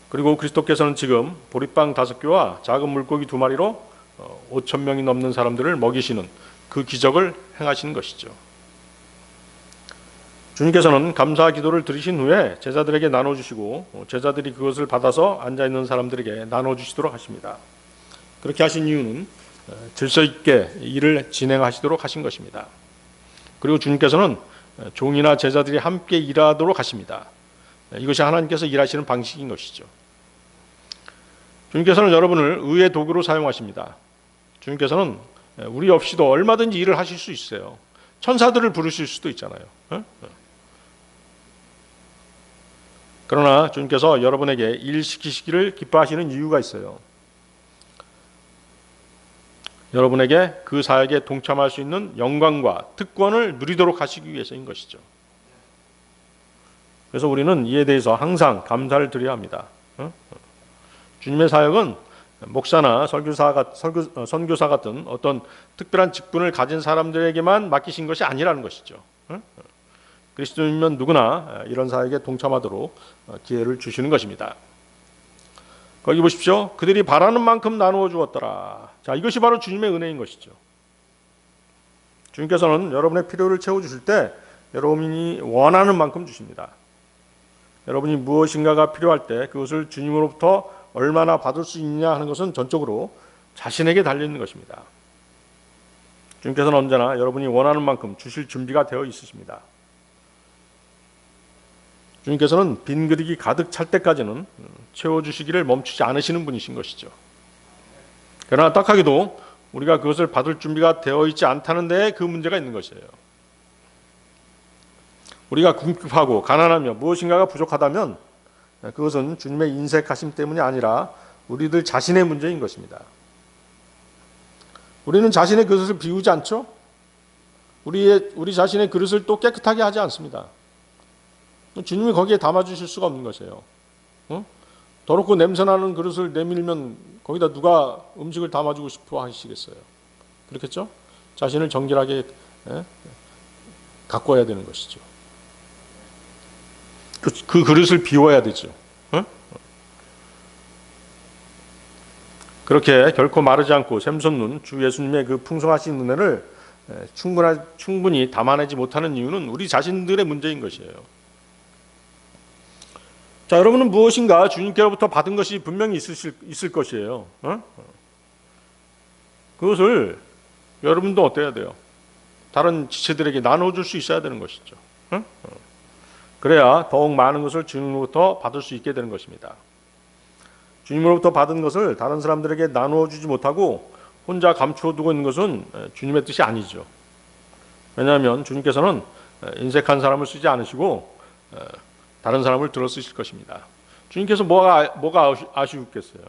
그리고 그리스도께서는 지금 보리빵 5개와 작은 물고기 2마리로 5,000명이 넘는 사람들을 먹이시는 그 기적을 행하시는 것이죠. 주님께서는 감사 기도를 드리신 후에 제자들에게 나눠주시고 제자들이 그것을 받아서 앉아있는 사람들에게 나눠주시도록 하십니다. 그렇게 하신 이유는 질서 있게 일을 진행하시도록 하신 것입니다. 그리고 주님께서는 종이나 제자들이 함께 일하도록 하십니다. 이것이 하나님께서 일하시는 방식인 것이죠. 주님께서는 여러분을 의의 도구로 사용하십니다. 주님께서는 우리 없이도 얼마든지 일을 하실 수 있어요. 천사들을 부르실 수도 있잖아요. 그러나 주님께서 여러분에게 일 시키시기를 기뻐하시는 이유가 있어요. 여러분에게 그 사역에 동참할 수 있는 영광과 특권을 누리도록 하시기 위해서인 것이죠. 그래서 우리는 이에 대해서 항상 감사를 드려야 합니다. 주님의 사역은 목사나 선교사 같은 어떤 특별한 직분을 가진 사람들에게만 맡기신 것이 아니라는 것이죠. 그리스도인이면 누구나 이런 사역에 동참하도록 기회를 주시는 것입니다. 거기 보십시오. 그들이 바라는 만큼 나누어 주었더라. 자, 이것이 바로 주님의 은혜인 것이죠. 주님께서는 여러분의 필요를 채워주실 때 여러분이 원하는 만큼 주십니다. 여러분이 무엇인가가 필요할 때 그것을 주님으로부터 얼마나 받을 수 있냐 하는 것은 전적으로 자신에게 달려있는 것입니다. 주님께서는 언제나 여러분이 원하는 만큼 주실 준비가 되어 있으십니다. 주님께서는 빈 그릇이 가득 찰 때까지는 채워주시기를 멈추지 않으시는 분이신 것이죠. 그러나 딱하게도 우리가 그것을 받을 준비가 되어 있지 않다는 데에 그 문제가 있는 것이에요. 우리가 궁핍하고 가난하며 무엇인가가 부족하다면 그것은 주님의 인색하심 때문이 아니라 우리들 자신의 문제인 것입니다. 우리는 자신의 그릇을 비우지 않죠? 우리 자신의 그릇을 또 깨끗하게 하지 않습니다. 주님이 거기에 담아주실 수가 없는 것이에요. 더럽고 냄새나는 그릇을 내밀면 거기다 누가 음식을 담아주고 싶어 하시겠어요? 그렇겠죠? 자신을 정결하게 가꿔야 되는 것이죠. 그 그릇을 비워야 되죠. 그렇게 결코 마르지 않고 샘솟는 주 예수님의 그 풍성하신 은혜를 충분히 담아내지 못하는 이유는 우리 자신들의 문제인 것이에요. 자, 여러분은 무엇인가 주님께로부터 받은 것이 분명히 있을 것이에요. 그것을 여러분도 어때야 돼요? 다른 지체들에게 나눠줄 수 있어야 되는 것이죠. 그래야 더욱 많은 것을 주님으로부터 받을 수 있게 되는 것입니다. 주님으로부터 받은 것을 다른 사람들에게 나누어주지 못하고 혼자 감추어두고 있는 것은 주님의 뜻이 아니죠. 왜냐하면 주님께서는 인색한 사람을 쓰지 않으시고 다른 사람을 들어 쓰실 것입니다. 주님께서 뭐가 아쉬웠겠어요?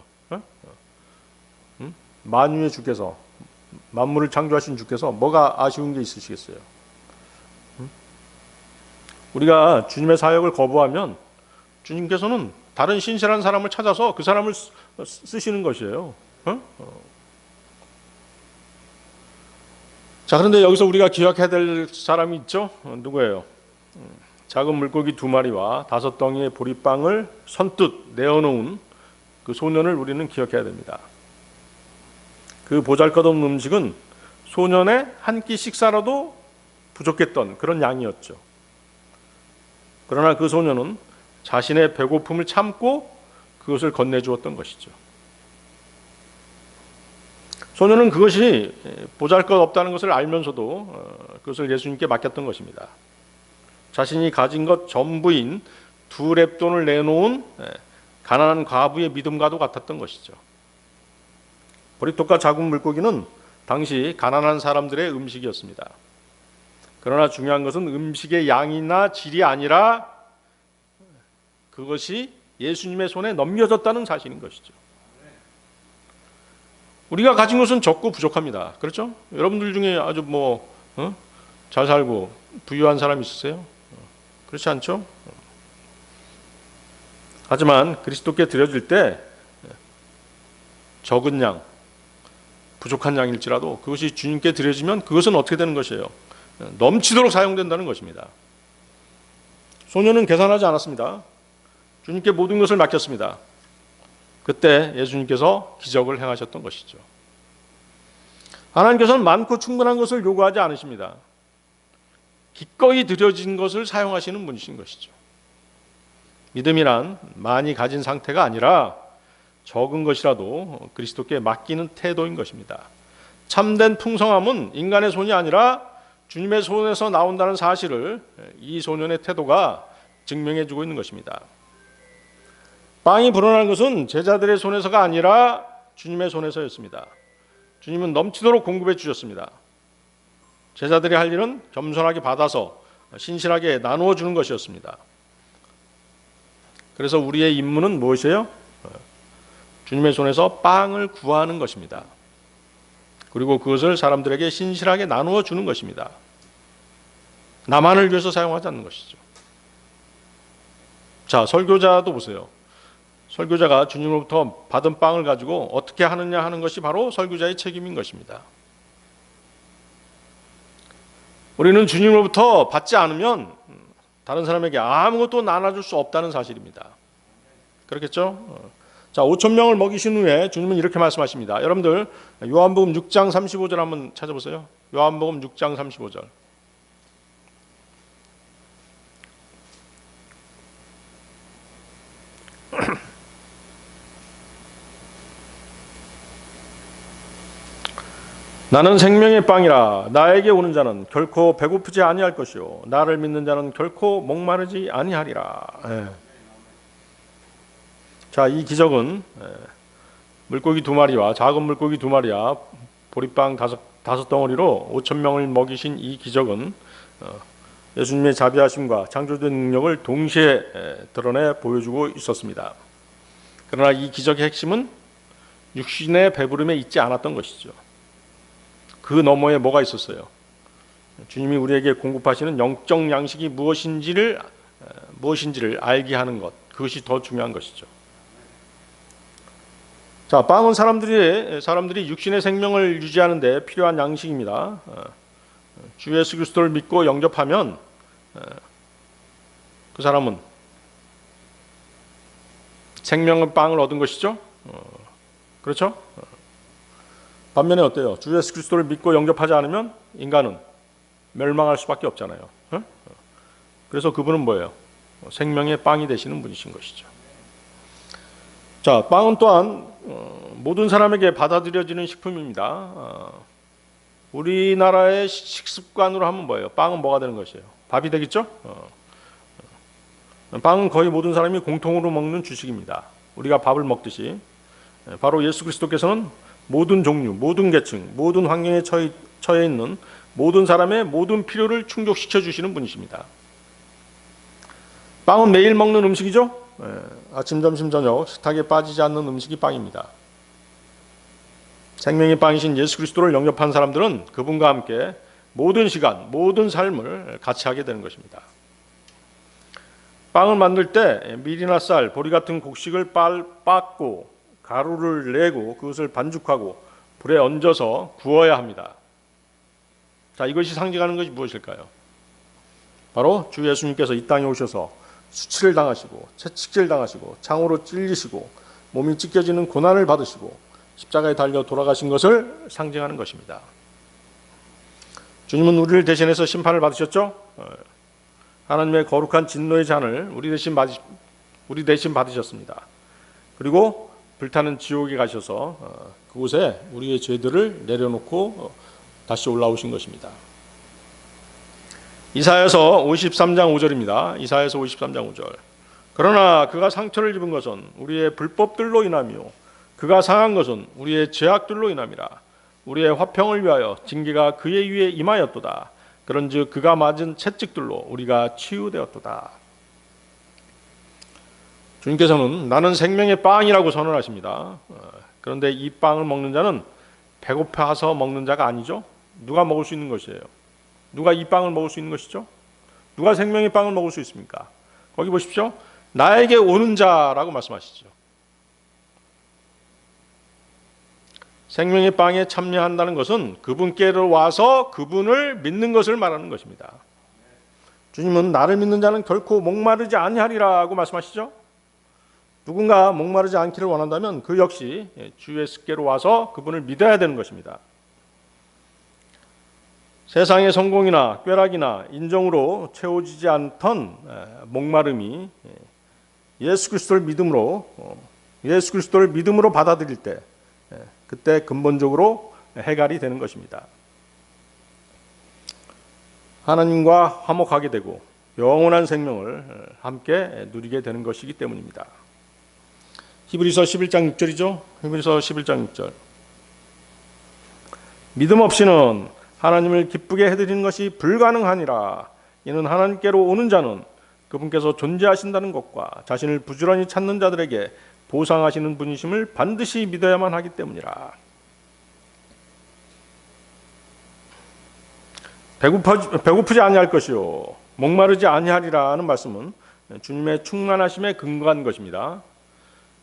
만유의 주께서, 만물을 창조하신 주께서 뭐가 아쉬운 게 있으시겠어요? 우리가 주님의 사역을 거부하면 주님께서는 다른 신실한 사람을 찾아서 그 사람을 쓰시는 것이에요. 자, 그런데 여기서 우리가 기억해야 될 사람이 있죠? 누구예요? 작은 물고기 2마리와 5덩이의 보리빵을 선뜻 내어놓은 그 소년을 우리는 기억해야 됩니다. 그 보잘것없는 음식은 소년의 한 끼 식사라도 부족했던 그런 양이었죠. 그러나 그 소년은 자신의 배고픔을 참고 그것을 건네주었던 것이죠. 소년은 그것이 보잘것없다는 것을 알면서도 그것을 예수님께 맡겼던 것입니다. 자신이 가진 것 전부인 2렙돈을 내놓은 가난한 과부의 믿음과도 같았던 것이죠. 보리떡과 작은 물고기는 당시 가난한 사람들의 음식이었습니다. 그러나 중요한 것은 음식의 양이나 질이 아니라 그것이 예수님의 손에 넘겨졌다는 사실인 것이죠. 우리가 가진 것은 적고 부족합니다. 그렇죠? 여러분들 중에 아주 잘 살고 부유한 사람 있으세요? 그렇지 않죠? 하지만 그리스도께 드려질 때 적은 양, 부족한 양일지라도 그것이 주님께 드려지면 그것은 어떻게 되는 것이에요? 넘치도록 사용된다는 것입니다. 소년은 계산하지 않았습니다. 주님께 모든 것을 맡겼습니다. 그때 예수님께서 기적을 행하셨던 것이죠. 하나님께서는 많고 충분한 것을 요구하지 않으십니다. 기꺼이 드려진 것을 사용하시는 분이신 것이죠. 믿음이란 많이 가진 상태가 아니라 적은 것이라도 그리스도께 맡기는 태도인 것입니다. 참된 풍성함은 인간의 손이 아니라 주님의 손에서 나온다는 사실을 이 소년의 태도가 증명해 주고 있는 것입니다. 빵이 불어난 것은 제자들의 손에서가 아니라 주님의 손에서였습니다. 주님은 넘치도록 공급해 주셨습니다. 제자들이 할 일은 겸손하게 받아서 신실하게 나누어 주는 것이었습니다. 그래서 우리의 임무는 무엇이에요? 주님의 손에서 빵을 구하는 것입니다. 그리고 그것을 사람들에게 신실하게 나누어 주는 것입니다. 나만을 위해서 사용하지 않는 것이죠. 자, 설교자도 보세요. 설교자가 주님으로부터 받은 빵을 가지고 어떻게 하느냐 하는 것이 바로 설교자의 책임인 것입니다. 우리는 주님으로부터 받지 않으면 다른 사람에게 아무것도 나눠줄 수 없다는 사실입니다. 그렇겠죠? 자, 5,000명을 먹이신 후에 주님은 이렇게 말씀하십니다. 여러분들 요한복음 6장 35절 한번 찾아보세요. 요한복음 6장 35절. 나는 생명의 빵이라. 나에게 오는 자는 결코 배고프지 아니할 것이요 나를 믿는 자는 결코 목마르지 아니하리라. 자, 이 기적은 물고기 2마리와 작은 물고기 2마리와 보리빵 5덩어리로 5,000명을 먹이신 이 기적은 예수님의 자비하심과 창조된 능력을 동시에 드러내 보여주고 있었습니다. 그러나 이 기적의 핵심은 육신의 배부름에 있지 않았던 것이죠. 그 너머에 뭐가 있었어요? 주님이 우리에게 공급하시는 영적 양식이 무엇인지를 알게 하는 것, 그것이 더 중요한 것이죠. 자, 빵은 사람들이 육신의 생명을 유지하는 데 필요한 양식입니다. 주 예수 그리스도를 믿고 영접하면 그 사람은 생명의 빵을 얻은 것이죠. 그렇죠? 반면에 어때요? 주 예수 그리스도를 믿고 영접하지 않으면 인간은 멸망할 수밖에 없잖아요. 그래서 그분은 뭐예요? 생명의 빵이 되시는 분이신 것이죠. 자, 빵은 또한 모든 사람에게 받아들여지는 식품입니다. 우리나라의 식습관으로 하면 뭐예요? 빵은 뭐가 되는 것이에요? 밥이 되겠죠? 빵은 거의 모든 사람이 공통으로 먹는 주식입니다. 우리가 밥을 먹듯이 바로 예수 그리스도께서는 모든 종류, 모든 계층, 모든 환경에 처해 있는 모든 사람의 모든 필요를 충족시켜 주시는 분이십니다. 빵은 매일 먹는 음식이죠. 아침, 점심, 저녁 식탁에 빠지지 않는 음식이 빵입니다. 생명의 빵이신 예수 그리스도를 영접한 사람들은 그분과 함께 모든 시간, 모든 삶을 같이 하게 되는 것입니다. 빵을 만들 때 밀이나 쌀, 보리 같은 곡식을 빻고 가루를 내고 그것을 반죽하고 불에 얹어서 구워야 합니다. 자, 이것이 상징하는 것이 무엇일까요? 바로 주 예수님께서 이 땅에 오셔서 수치를 당하시고 채찍질 당하시고 창으로 찔리시고 몸이 찢겨지는 고난을 받으시고 십자가에 달려 돌아가신 것을 상징하는 것입니다. 주님은 우리를 대신해서 심판을 받으셨죠? 하나님의 거룩한 진노의 잔을 우리 대신 받으셨습니다. 그리고 불타는 지옥에 가셔서 그곳에 우리의 죄들을 내려놓고 다시 올라오신 것입니다. 이사야서 53장 5절입니다. 이사야서 53장 5절. 그러나 그가 상처를 입은 것은 우리의 불법들로 인하며 그가 상한 것은 우리의 죄악들로 인함이라. 우리의 화평을 위하여 징계가 그의 위에 임하였도다. 그런즉 그가 맞은 채찍들로 우리가 치유되었도다. 주님께서는 나는 생명의 빵이라고 선언하십니다. 그런데 이 빵을 먹는 자는 배고파서 먹는 자가 아니죠. 누가 먹을 수 있는 것이에요? 누가 이 빵을 먹을 수 있는 것이죠? 누가 생명의 빵을 먹을 수 있습니까? 거기 보십시오. 나에게 오는 자라고 말씀하시죠. 생명의 빵에 참여한다는 것은 그분께로 와서 그분을 믿는 것을 말하는 것입니다. 주님은 나를 믿는 자는 결코 목마르지 아니하리라고 말씀하시죠. 누군가 목마르지 않기를 원한다면 그 역시 주 예수께로 와서 그분을 믿어야 되는 것입니다. 세상의 성공이나 쾌락이나 인정으로 채워지지 않던 목마름이 예수 그리스도를 믿음으로 받아들일 때 그때 근본적으로 해결이 되는 것입니다. 하나님과 화목하게 되고 영원한 생명을 함께 누리게 되는 것이기 때문입니다. 히브리서 11장 6절이죠. 히브리서 11장 6절. 믿음 없이는 하나님을 기쁘게 해드리는 것이 불가능하니라. 이는 하나님께로 오는 자는 그분께서 존재하신다는 것과 자신을 부지런히 찾는 자들에게 보상하시는 분이심을 반드시 믿어야만 하기 때문이라. 배고프지 아니할 것이요 목마르지 아니하리라는 말씀은 주님의 충만하심에 근거한 것입니다.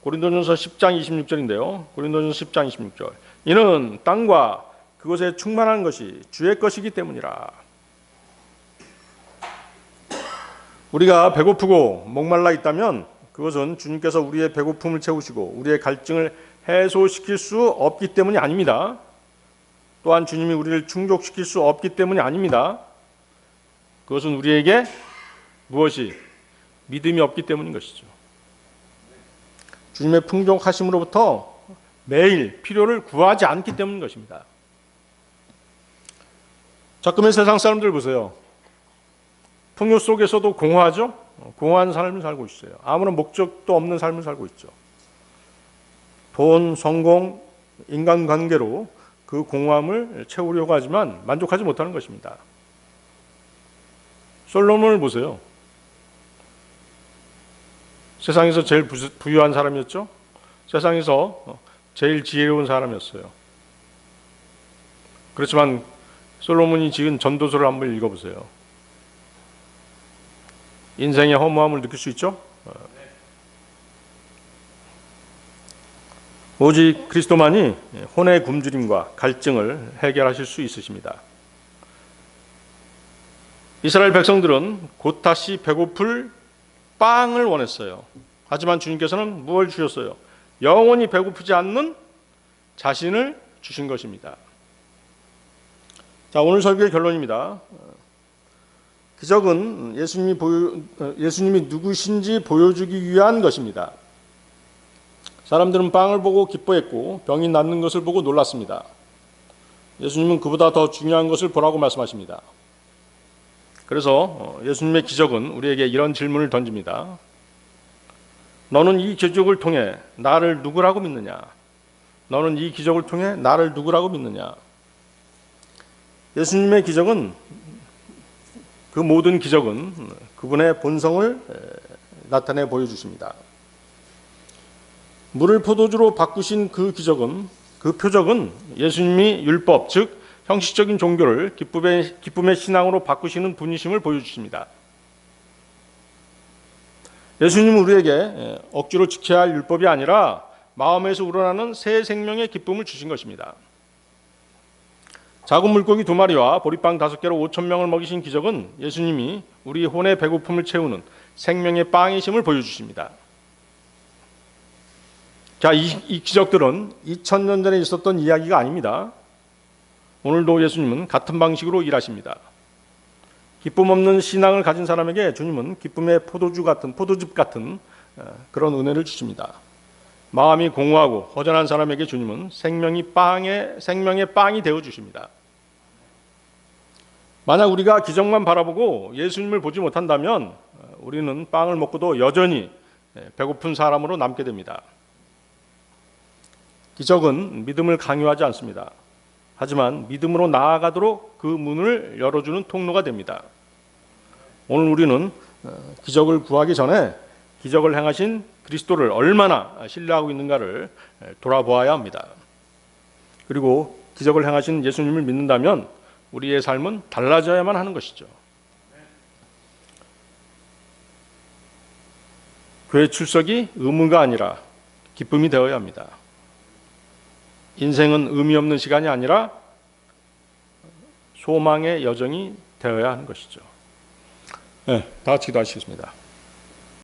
고린도전서 10장 26절인데요. 고린도전서 10장 26절. 이는 땅과 그것에 충만한 것이 주의 것이기 때문이라. 우리가 배고프고 목말라 있다면 그것은 주님께서 우리의 배고픔을 채우시고 우리의 갈증을 해소시킬 수 없기 때문이 아닙니다. 또한 주님이 우리를 충족시킬 수 없기 때문이 아닙니다. 그것은 우리에게 무엇이 믿음이 없기 때문인 것이죠. 주님의 풍족하심으로부터 매일 필요를 구하지 않기 때문인 것입니다. 지금의 세상 사람들 보세요. 풍요 속에서도 공허하죠? 공허한 삶을 살고 있어요. 아무런 목적도 없는 삶을 살고 있죠. 돈, 성공, 인간관계로 그 공허함을 채우려고 하지만 만족하지 못하는 것입니다. 솔로몬을 보세요. 세상에서 제일 부유한 사람이었죠. 세상에서 제일 지혜로운 사람이었어요. 그렇지만 솔로몬이 지은 전도서를 한번 읽어보세요. 인생의 허무함을 느낄 수 있죠. 오직 그리스도만이 혼의 굶주림과 갈증을 해결하실 수 있으십니다. 이스라엘 백성들은 곧 다시 배고플 빵을 원했어요. 하지만 주님께서는 무엇을 주셨어요? 영원히 배고프지 않는 자신을 주신 것입니다. 자, 오늘 설교의 결론입니다. 기적은 예수님이 누구신지 보여주기 위한 것입니다. 사람들은 빵을 보고 기뻐했고 병이 낫는 것을 보고 놀랐습니다. 예수님은 그보다 더 중요한 것을 보라고 말씀하십니다. 그래서 예수님의 기적은 우리에게 이런 질문을 던집니다. 너는 이 기적을 통해 나를 누구라고 믿느냐? 너는 이 기적을 통해 나를 누구라고 믿느냐? 예수님의 기적은 그 모든 기적은 그분의 본성을 나타내 보여주십니다. 물을 포도주로 바꾸신 그 기적은, 그 표적은 예수님이 율법, 즉 형식적인 종교를 기쁨의 신앙으로 바꾸시는 분이심을 보여주십니다. 예수님은 우리에게 억지로 지켜야 할 율법이 아니라 마음에서 우러나는 새 생명의 기쁨을 주신 것입니다. 작은 물고기 2마리와 보리빵 5개로 5,000명을 먹이신 기적은 예수님이 우리 혼의 배고픔을 채우는 생명의 빵이심을 보여주십니다. 자, 이 기적들은 2000년 전에 있었던 이야기가 아닙니다. 오늘도 예수님은 같은 방식으로 일하십니다. 기쁨 없는 신앙을 가진 사람에게 주님은 기쁨의 포도즙 같은 그런 은혜를 주십니다. 마음이 공허하고 허전한 사람에게 주님은 생명의 빵이 되어 주십니다. 만약 우리가 기적만 바라보고 예수님을 보지 못한다면 우리는 빵을 먹고도 여전히 배고픈 사람으로 남게 됩니다. 기적은 믿음을 강요하지 않습니다. 하지만 믿음으로 나아가도록 그 문을 열어주는 통로가 됩니다. 오늘 우리는 기적을 구하기 전에 기적을 행하신 그리스도를 얼마나 신뢰하고 있는가를 돌아보아야 합니다. 그리고 기적을 행하신 예수님을 믿는다면 우리의 삶은 달라져야만 하는 것이죠. 교회 출석이 의무가 아니라 기쁨이 되어야 합니다. 인생은 의미 없는 시간이 아니라 소망의 여정이 되어야 하는 것이죠. 네, 다 같이 기도하시겠습니다.